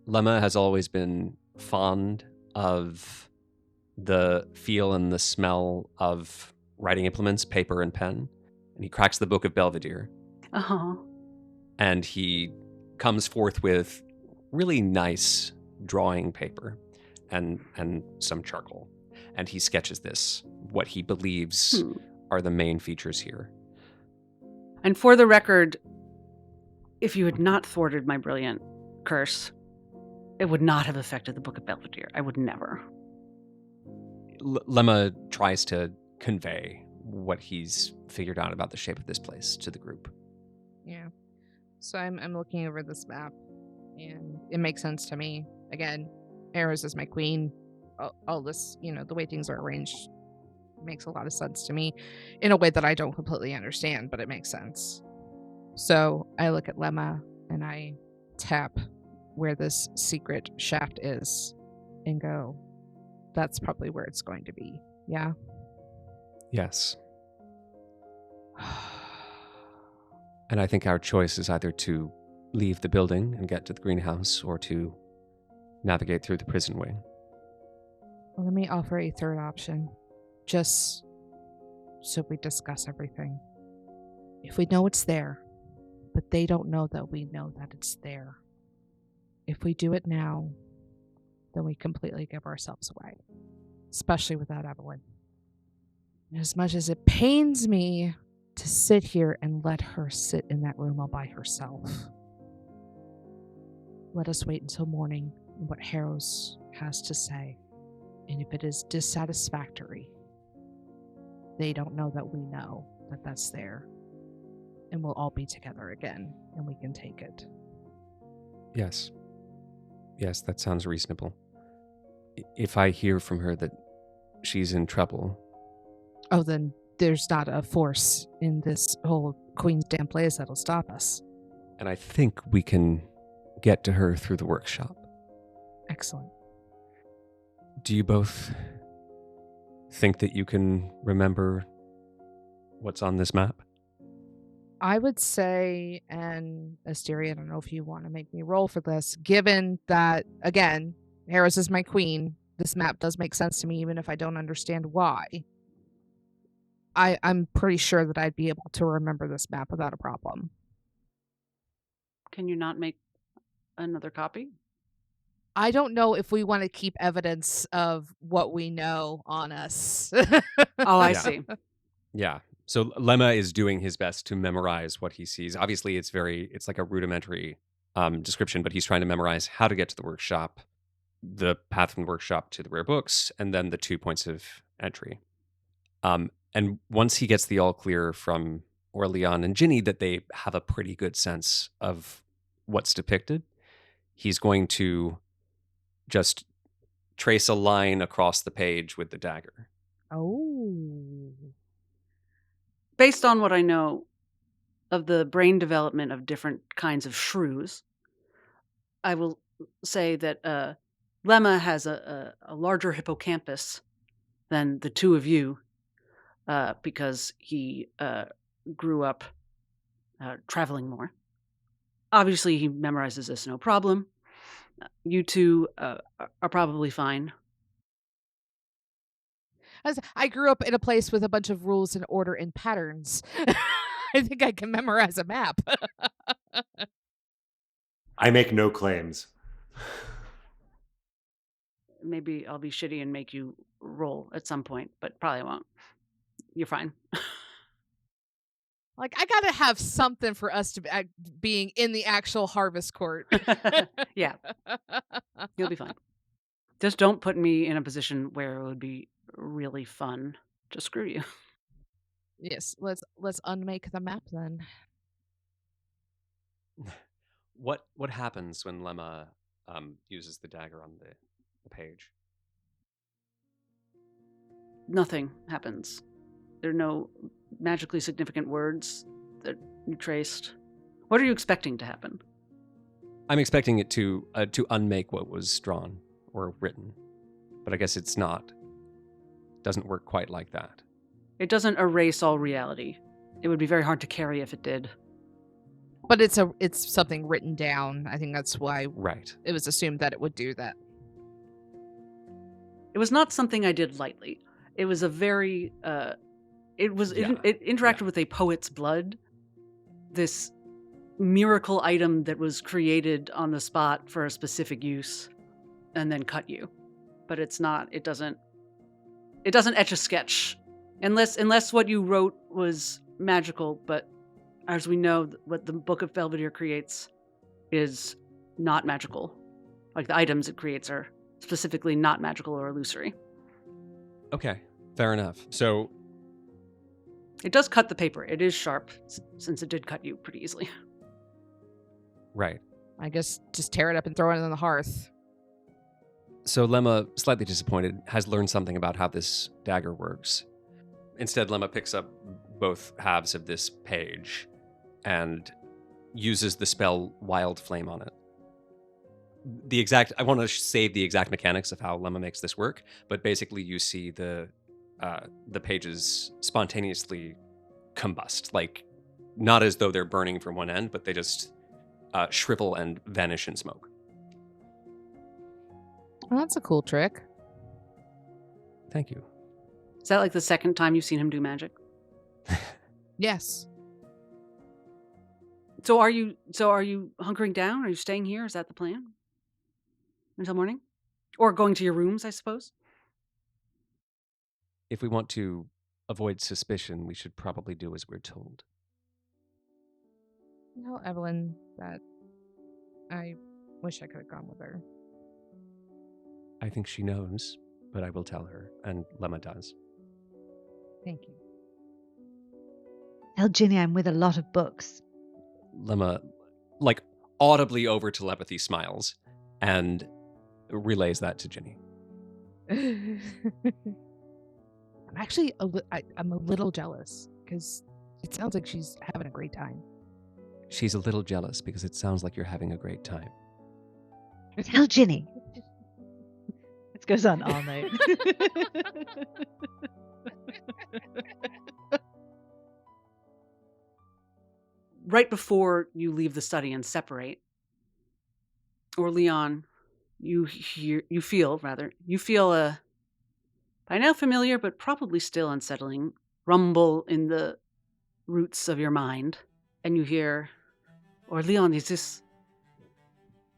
Lemma has always been fond of the feel and the smell of writing implements, paper and pen. And he cracks the Book of Belvedere. Uh-huh. And he comes forth with really nice drawing paper and some charcoal. And he sketches this, what he believes are the main features here. And for the record, if you had not thwarted my brilliant curse, it would not have affected the Book of Belvedere. I would never. Lemma tries to convey what he's figured out about the shape of this place to the group. Yeah. So I'm looking over this map, and it makes sense to me. Again, Eris is my queen. All this, the way things are arranged makes a lot of sense to me in a way that I don't completely understand, but it makes sense. So I look at Lemma and I tap where this secret shaft is and go, that's probably where it's going to be. Yeah? Yes. And I think our choice is either to leave the building and get to the greenhouse or to navigate through the prison wing. Let me offer a third option, just so we discuss everything. If we know it's there, but they don't know that we know that it's there, if we do it now, then we completely give ourselves away, especially without Evelyn. And as much as it pains me to sit here and let her sit in that room all by herself, let us wait until morning and what Harrow's has to say. And if it is dissatisfactory, they don't know that we know that that's there. And we'll all be together again, and we can take it. Yes. Yes, that sounds reasonable. If I hear from her that she's in trouble... Oh, then there's not a force in this whole Queen's damn place that'll stop us. And I think we can get to her through the workshop. Excellent. Do you both think that you can remember what's on this map? I would say, and Asteria, I don't know if you want to make me roll for this, given that, again, Harris is my queen, this map does make sense to me, even if I don't understand why. I'm pretty sure that I'd be able to remember this map without a problem. Can you not make another copy? I don't know if we want to keep evidence of what we know on us. Oh, I Yeah. see. Yeah. So Lemma is doing his best to memorize what he sees. Obviously, it's like a rudimentary description, but he's trying to memorize how to get to the workshop, the path from the workshop to the rare books, and then the 2 points of entry. And once he gets the all clear from OrLeon and Ginny that they have a pretty good sense of what's depicted, he's going to just trace a line across the page with the dagger. Oh. Based on what I know of the brain development of different kinds of shrews, I will say that Lemma has a larger hippocampus than the two of you because he grew up traveling more. Obviously, he memorizes this no problem. You two are probably fine. I grew up in a place with a bunch of rules and order and patterns. I think I can memorize a map. I make no claims. Maybe I'll be shitty and make you roll at some point, but probably won't. You're fine. Like, I gotta have something for us to be being in the actual harvest court. Yeah, you'll be fine. Just don't put me in a position where it would be really fun to screw you. Yes, let's unmake the map then. What happens when Lemma uses the dagger on the page? Nothing happens. There are no magically significant words that you traced. What are you expecting to happen? I'm expecting it to unmake what was drawn or written, but I guess it's not. Doesn't work quite like that. It doesn't erase all reality. It would be very hard to carry if it did. But it's something written down. I think that's why Right. it was assumed that it would do that. It was not something I did lightly. It was a very it interacted with a poet's blood. This miracle item that was created on the spot for a specific use and then cut you. But it doesn't etch a sketch unless what you wrote was magical, but as we know, what the Book of Belvedere creates is not magical. Like the items it creates are specifically not magical or illusory. Okay, fair enough. So it does cut the paper. It is sharp, since it did cut you pretty easily. Right. I guess just tear it up and throw it on the hearth. So Lemma, slightly disappointed, has learned something about how this dagger works. Instead, Lemma picks up both halves of this page and uses the spell Wild Flame on it. I want to save the exact mechanics of how Lemma makes this work, but basically you see the pages spontaneously combust, like not as though they're burning from one end, but they just shrivel and vanish in smoke. Well, that's a cool trick. Thank you. Is that like the second time you've seen him do magic? Yes. So are you hunkering down? Are you staying here? Is that the plan? Until morning? Or going to your rooms, I suppose? If we want to avoid suspicion, we should probably do as we're told. Tell Evelyn that I wish I could have gone with her. I think she knows, but I will tell her, and Lemma does. Thank you. Tell Ginny I'm with a lot of books. Lemma, like, audibly over telepathy smiles and relays that to Ginny. I'm actually I'm a little jealous because it sounds like she's having a great time. She's a little jealous because it sounds like you're having a great time. Tell Ginny. This goes on all night. Right before you leave the study and separate, OrLeon, you feel a by now familiar but probably still unsettling rumble in the roots of your mind, and you hear, OrLeon,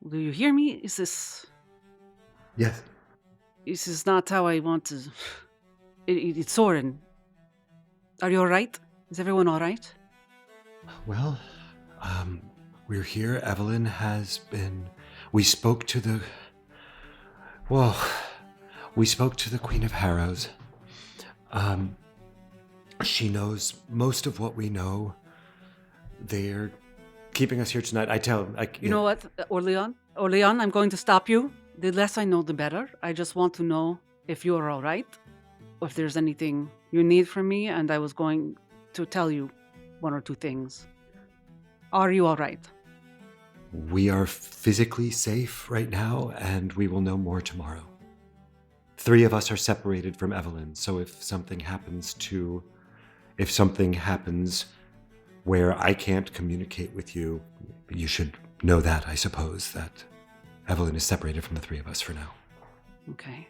do you hear me? Is this... Yes. This is not how I want to... It's Soren. Are you alright? Is everyone alright? Well, we're here. Evelyn has been... We spoke to the Queen of Harrows. She knows most of what we know. They're keeping us here tonight. You know what, OrLeon? OrLeon, I'm going to stop you. The less I know, the better. I just want to know if you're all right, or if there's anything you need from me, and I was going to tell you one or two things. Are you all right? We are physically safe right now, and we will know more tomorrow. 3 of us are separated from Evelyn, so if something happens where I can't communicate with you, you should know that, I suppose, that Evelyn is separated from the 3 of us for now. Okay.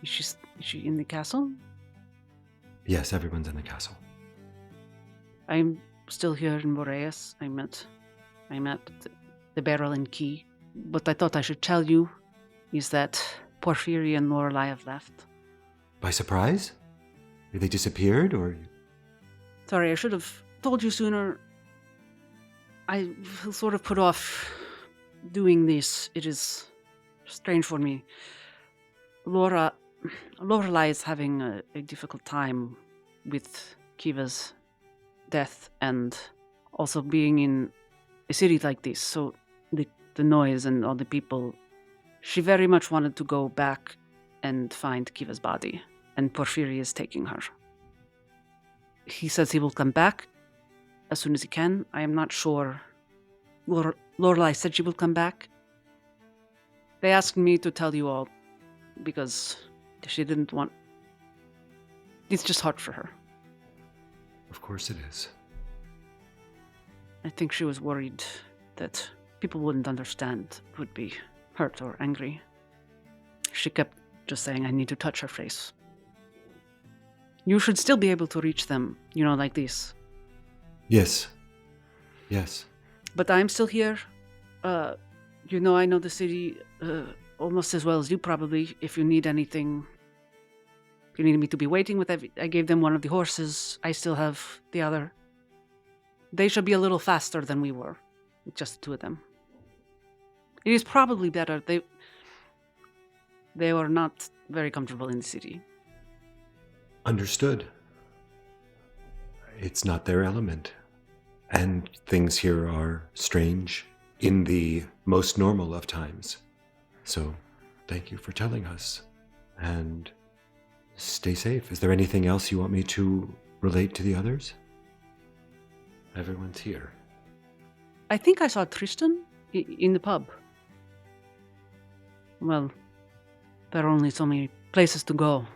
Is she in the castle? Yes, everyone's in the castle. I'm still here in Boreas. I'm at the Barrel and Key. What I thought I should tell you is that Porphyria and Lorelei have left. By surprise? They disappeared, or...? Sorry, I should have told you sooner. I sort of put off doing this. It is strange for me. Lorelei is having a difficult time with Kiva's death and also being in a city like this, so the noise and all the people, she very much wanted to go back and find Kiva's body, and Porphyry is taking her. He says he will come back as soon as he can. I am not sure. Lorelai said she will come back. They asked me to tell you all because she didn't want... It's just hard for her. Of course it is. I think she was worried that people wouldn't understand, would be hurt or angry. She kept just saying, I need to touch her face. You should still be able to reach them, like this. Yes. Yes. But I'm still here. I know the city almost as well as you probably. If you need anything, if you need me to be waiting with I gave them one of the horses. I still have the other. They should be a little faster than we were, with just the two of them. It is probably better. They were not very comfortable in the city. Understood. It's not their element. And things here are strange in the most normal of times. So, thank you for telling us. And stay safe. Is there anything else you want me to relate to the others? Everyone's here. I think I saw Tristan in the pub. Well, there are only so many places to go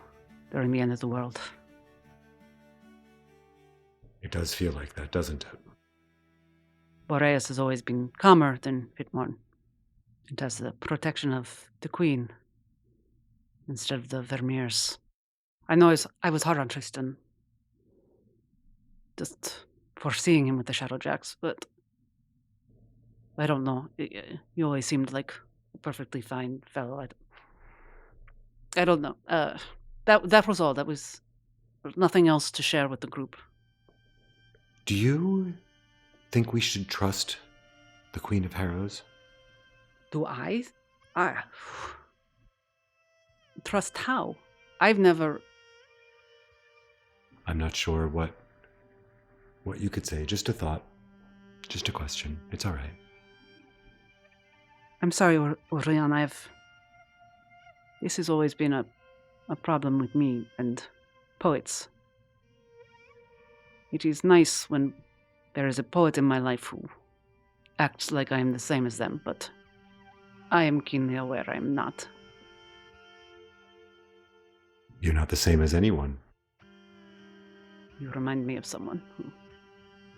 during the end of the world. It does feel like that, doesn't it? Boreas has always been calmer than Pitmorn. It has the protection of the Queen instead of the Vermeers. I know I was hard on Tristan, just foreseeing him with the Shadowjacks, but I don't know. You always seemed like a perfectly fine fellow. I don't know. That was all. That was nothing else to share with the group. Do you think we should trust the Queen of Harrows? Do I? Trust how? I've never... I'm not sure what you could say. Just a thought. Just a question. It's all right. I'm sorry, OrLeon. This has always been a problem with me and poets. It is nice when there is a poet in my life who acts like I am the same as them, but I am keenly aware I am not. You're not the same as anyone. You remind me of someone.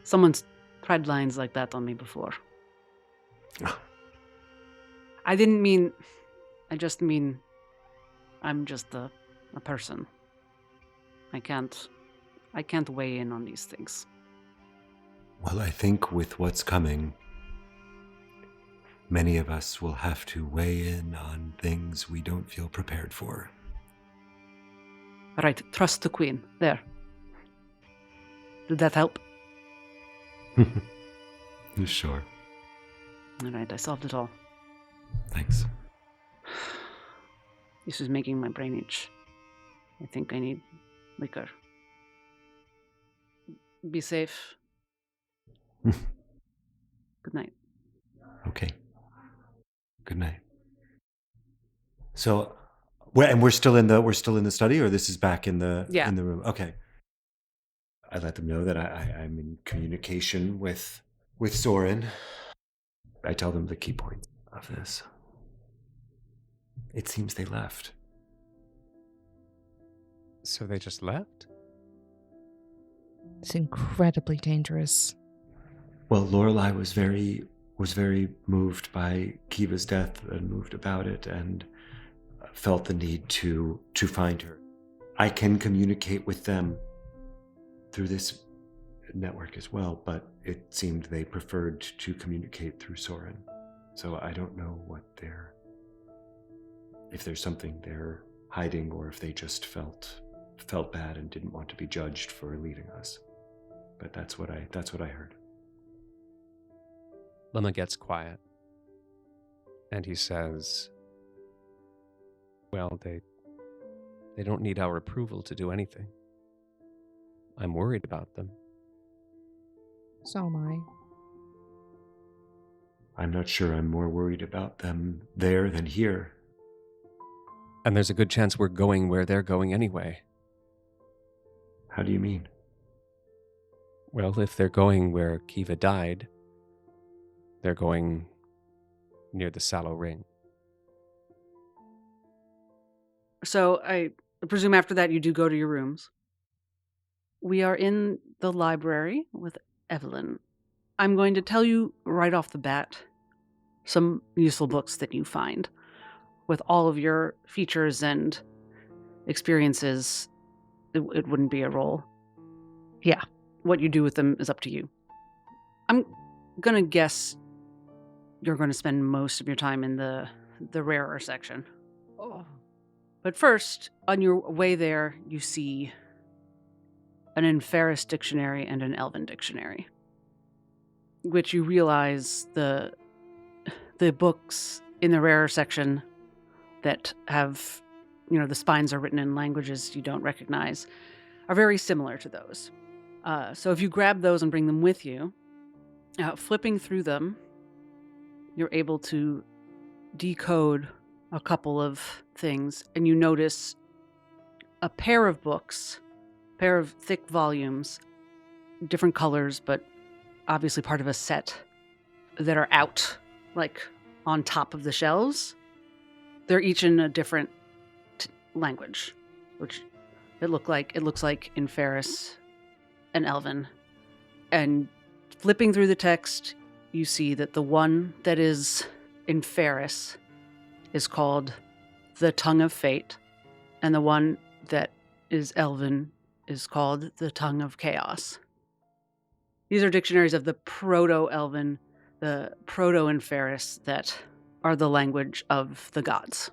Someone's tried lines like that on me before. I didn't mean... I just mean... I'm just a person. I can't weigh in on these things. Well, I think with what's coming, many of us will have to weigh in on things we don't feel prepared for. Right, trust the Queen. There. Did that help? Sure. All right, I solved it all. Thanks. This is making my brain itch. I think I need liquor. Be safe. Good night. Okay. Good night. So, we're still in the study, or this is back in the room. Okay. I let them know that I'm in communication with Soren. I tell them the key point of this. It seems they left. So they just left? It's incredibly dangerous. Well, Lorelai was very moved by Kiva's death and moved about it and felt the need to find her. I can communicate with them through this network as well, but it seemed they preferred to communicate through Soren. So I don't know if there's something they're hiding, or if they just felt bad and didn't want to be judged for leaving us. But that's what I heard. Lemma gets quiet, and he says, well, they don't need our approval to do anything. I'm worried about them. So am I. I'm not sure I'm more worried about them there than here. And there's a good chance we're going where they're going anyway. How do you mean? Well, if they're going where Kiva died, they're going near the Sallow Ring. So I presume after that you do go to your rooms. We are in the library with Evelyn. I'm going to tell you right off the bat some useful books that you find. With all of your features and experiences, it wouldn't be a roll. Yeah. What you do with them is up to you. I'm going to guess you're going to spend most of your time in the rarer section. Oh. But first, on your way there, you see an Inferis dictionary and an Elven dictionary, which you realize the books in the rarer section that have, the spines are written in languages you don't recognize, are very similar to those. So if you grab those and bring them with you, flipping through them, you're able to decode a couple of things, and you notice a pair of books, pair of thick volumes, different colors, but obviously part of a set, that are out, like on top of the shelves. They're each in a different language, which it looks like Inferis and Elven. And flipping through the text, you see that the one that is Inferis is called The Tongue of Fate, and the one that is Elven is called The Tongue of Chaos. These are dictionaries of the Proto-Elven, the Proto-Inferis, that are the language of the gods.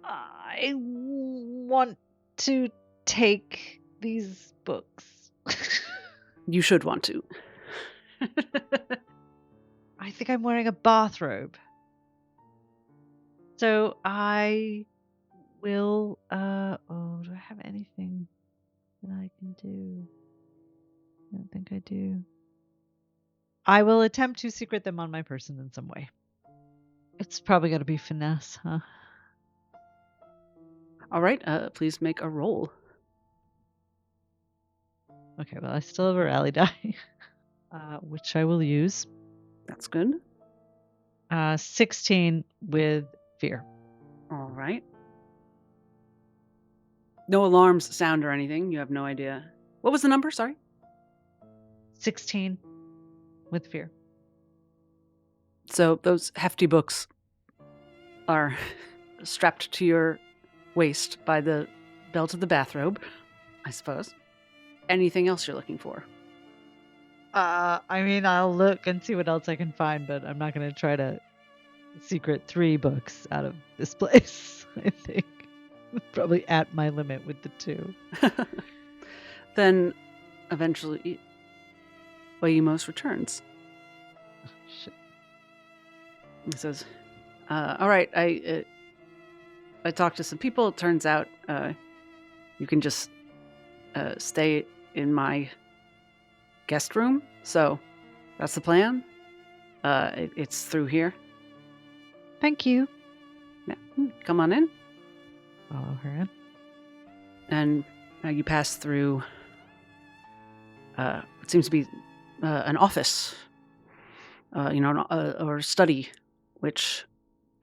I want to take these books. You should want to. I think I'm wearing a bathrobe. So I will, do I have anything that I can do? I don't think I do. I will attempt to secret them on my person in some way. It's probably going to be finesse, huh? All right, please make a roll. Okay, well, I still have a rally die, which I will use. That's good. 16 with fear. All right. No alarms sound or anything. You have no idea. What was the number? Sorry. 16 with fear. So those hefty books are strapped to your waist by the belt of the bathrobe, I suppose. Anything else you're looking for? I mean, I'll look and see what else I can find, but I'm not going to try to secret 3 books out of this place, I think. Probably at my limit with the 2. Then, eventually, Wayumos returns. Oh, shit. He says, all right, I talked to some people. It turns out you can just stay in my guest room. So that's the plan. It's through here. Thank you. Yeah. Come on in. Follow her in. And you pass through what seems to be an office, or a study, which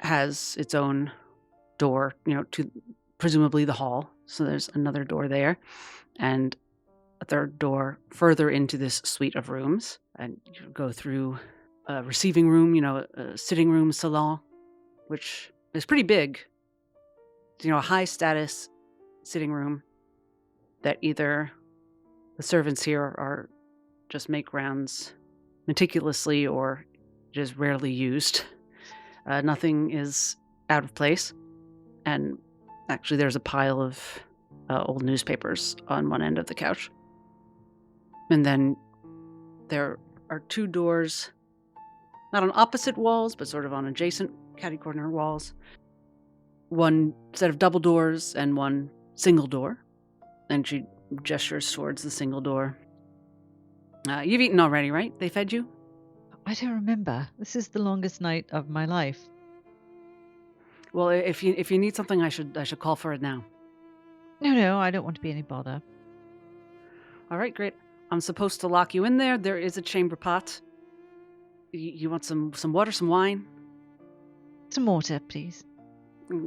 has its own door, to presumably the hall. So there's another door there, and a third door further into this suite of rooms. And you go through a receiving room, a sitting room, salon, which is pretty big. A high status sitting room that either the servants here are just make rounds meticulously or just rarely used. Nothing is out of place. And actually there's a pile of old newspapers on one end of the couch. And then there are 2 doors, not on opposite walls, but sort of on adjacent catty-corner walls. One set of double doors and one single door. And she gestures towards the single door. You've eaten already, right? They fed you? I don't remember. This is the longest night of my life. Well, if you need something, I should call for it now. No, I don't want to be any bother. All right, great. I'm supposed to lock you in there. There is a chamber pot. You want some water, some wine? Some water, please.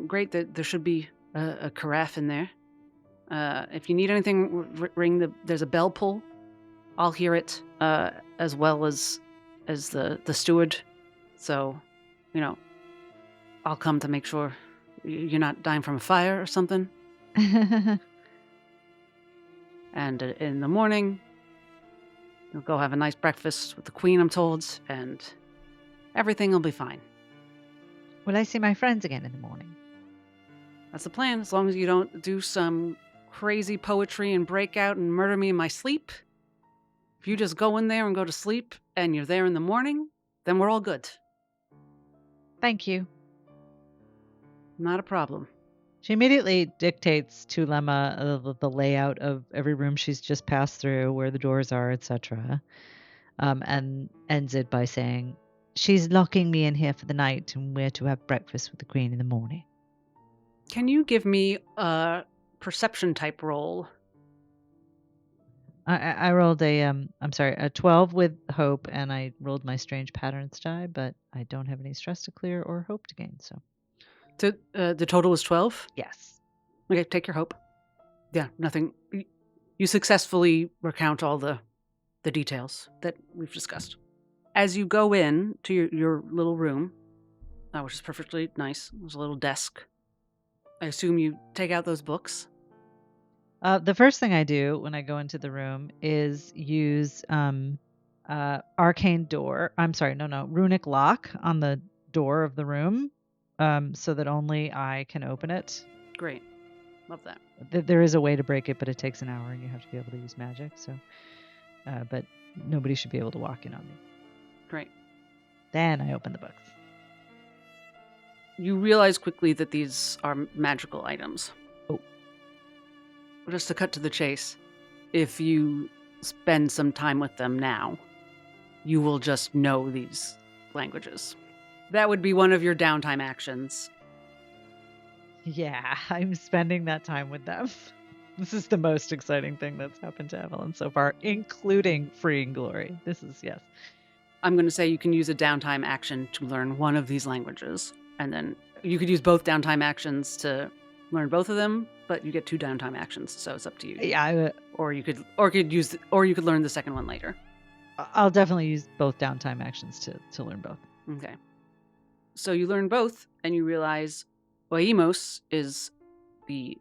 Great. There should be a carafe in there. If you need anything, ring there's a bell pull. I'll hear it, as well as the steward. So, I'll come to make sure you're not dying from a fire or something. And in the morning, you'll go have a nice breakfast with the queen, I'm told, and everything will be fine. Will I see my friends again in the morning? That's the plan, as long as you don't do some crazy poetry and break out and murder me in my sleep. If you just go in there and go to sleep and you're there in the morning, then we're all good. Thank you. Not a problem. She immediately dictates to Lemma the layout of every room she's just passed through, where the doors are, etc. And ends it by saying, she's locking me in here for the night and we're to have breakfast with the queen in the morning. Can you give me a perception type roll? I rolled a 12 with hope, and I rolled my strange patterns die, but I don't have any stress to clear or hope to gain, so. The total was 12? Yes. Okay, take your hope. Yeah, nothing. You successfully recount all the details that we've discussed. As you go in to your little room, which is perfectly nice, there's a little desk. I assume you take out those books. The first thing I do when I go into the room is use arcane door. Runic lock on the door of the room, so that only I can open it. Great. Love that. There is a way to break it, but it takes an hour and you have to be able to use magic. So, but nobody should be able to walk in on me. Great. Then I open the books. You realize quickly that these are magical items. Oh. Just to cut to the chase, if you spend some time with them now, you will just know these languages. That would be one of your downtime actions. Yeah, I'm spending that time with them. This is the most exciting thing that's happened to Evelyn so far, including freeing Glory. This is, yes. I'm going to say you can use a downtime action to learn one of these languages. And then you could use both downtime actions to learn both of them, but you get 2 downtime actions, so it's up to you. Yeah, or you could learn the second one later. I'll definitely use both downtime actions to learn both. Okay. So you learn both, and you realize Oimos is the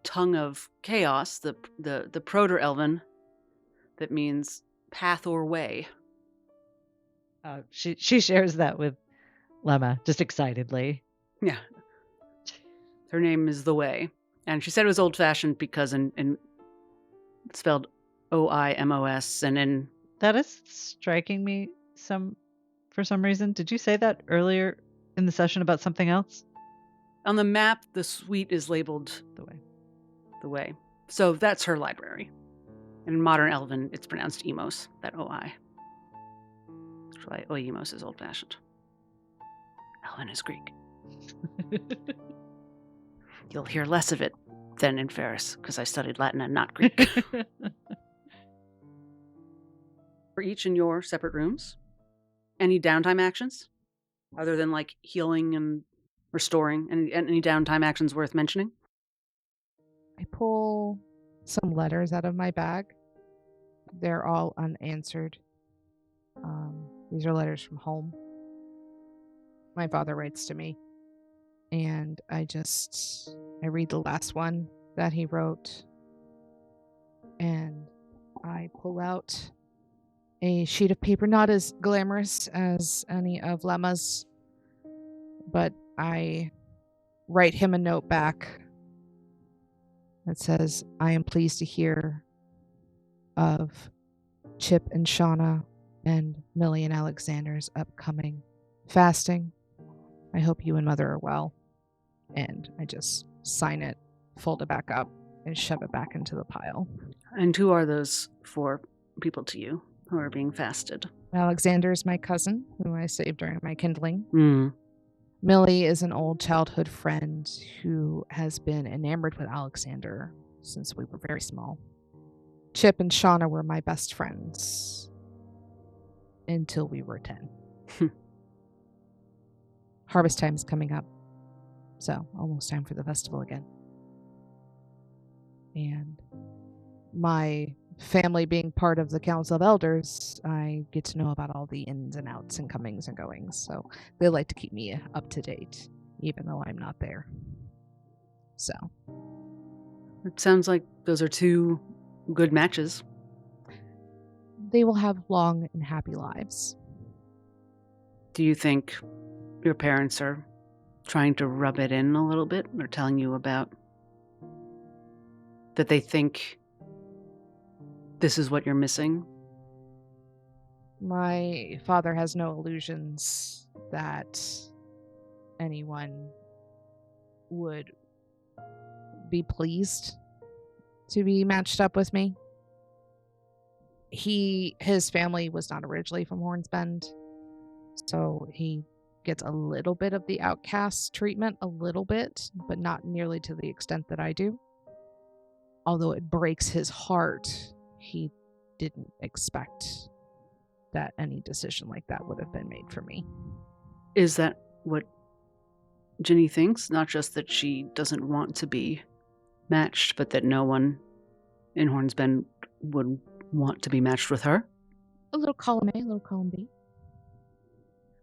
tongue of chaos, the Proto-Elven that means path or way. She shares that with Lemma, just excitedly. Yeah. Her name is The Way. And she said it was old-fashioned because in it's spelled Oimos, and in... That is striking me for some reason. Did you say that earlier in the session about something else? On the map, the suite is labeled The Way. So that's her library. In modern Elven, it's pronounced Emos, that OI. That's why Oimos is old-fashioned. Elven is Greek. You'll hear less of it than in Ferris, because I studied Latin and not Greek. For each in your separate rooms, any downtime actions? Other than, like, healing and restoring? Any downtime actions worth mentioning? I pull some letters out of my bag. They're all unanswered. These are letters from home. My father writes to me. And I read the last one that he wrote. And I pull out a sheet of paper, not as glamorous as any of Lemma's, but I write him a note back that says, I am pleased to hear of Chip and Shauna and Millie and Alexander's upcoming fasting. I hope you and Mother are well. And I just sign it, fold it back up, and shove it back into the pile. And who are those 4 people to you? who are being fasted. Alexander is my cousin, who I saved during my kindling. Mm. Millie is an old childhood friend who has been enamored with Alexander since we were very small. Chip and Shauna were my best friends until we were 10. Harvest time is coming up, so almost time for the festival again. And my family being part of the Council of Elders, I get to know about all the ins and outs and comings and goings, so they like to keep me up to date, even though I'm not there. So. It sounds like those are two good matches. They will have long and happy lives. Do you think your parents are trying to rub it in a little bit, or telling you about that they think this is what you're missing? My father has no illusions that anyone would be pleased to be matched up with me. His family was not originally from Horns Bend, so he gets a little bit of the outcast treatment, a little bit, but not nearly to the extent that I do. Although it breaks his heart, he didn't expect that any decision like that would have been made for me. Is that what Ginny thinks? Not just that she doesn't want to be matched, but that no one in Horns Bend would want to be matched with her? A little column A, a little column B.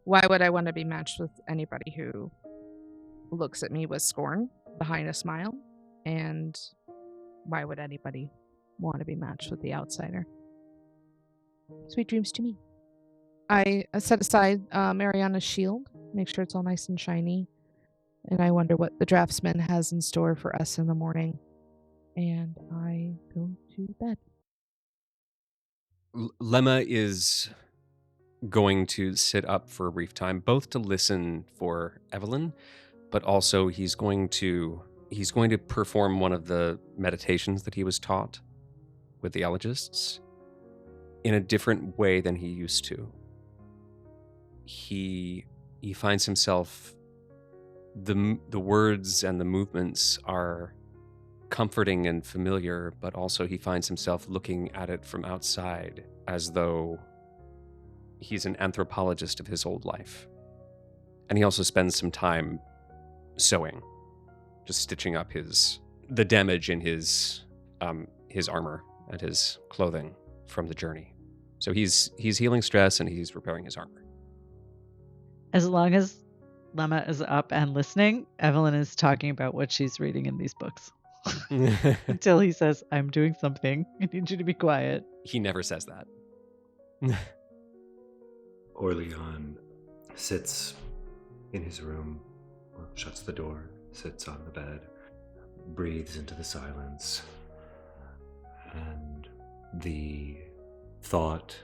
Why would I want to be matched with anybody who looks at me with scorn behind a smile? And why would anybody want to be matched with the outsider? Sweet dreams to me. I set aside Mariana's shield, make sure it's all nice and shiny, and I wonder what the draftsman has in store for us in the morning. And I go to bed. Lemma is going to sit up for a brief time, both to listen for Evelyn, but also he's going to perform one of the meditations that he was taught with the elegists in a different way than he used to. He finds himself, the words and the movements are comforting and familiar, but also he finds himself looking at it from outside as though he's an anthropologist of his old life. And he also spends some time sewing, just stitching up the damage in his armor and his clothing from the journey. So he's healing stress and he's repairing his armor. As long as Lemma is up and listening, Evelyn is talking about what she's reading in these books. Until he says, I'm doing something. I need you to be quiet. He never says that. OrLeon sits in his room, shuts the door, sits on the bed, breathes into the silence, and the thought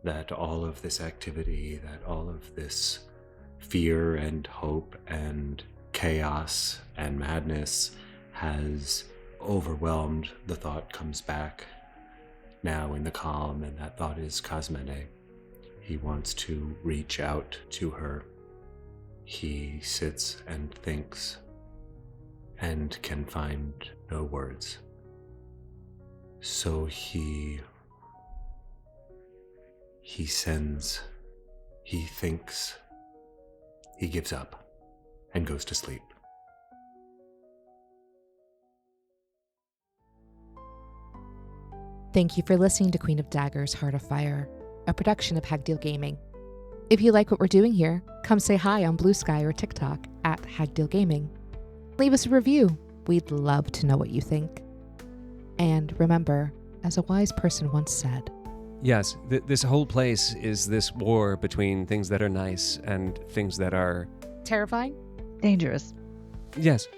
that all of this activity, that all of this fear and hope and chaos and madness has overwhelmed, the thought comes back now in the calm, and that thought is Cosmene. He wants to reach out to her. He sits and thinks and can find no words. So he sends, he thinks, he gives up and goes to sleep. Thank you for listening to Queen of Daggers, Heart Afire, a production of Hagdeal Gaming. If you like what we're doing here, come say hi on Blue Sky or TikTok at Hagdeal Gaming. Leave us a review. We'd love to know what you think. And remember, as a wise person once said, yes, this whole place is this war between things that are nice and things that are Terrifying? Dangerous. Yes,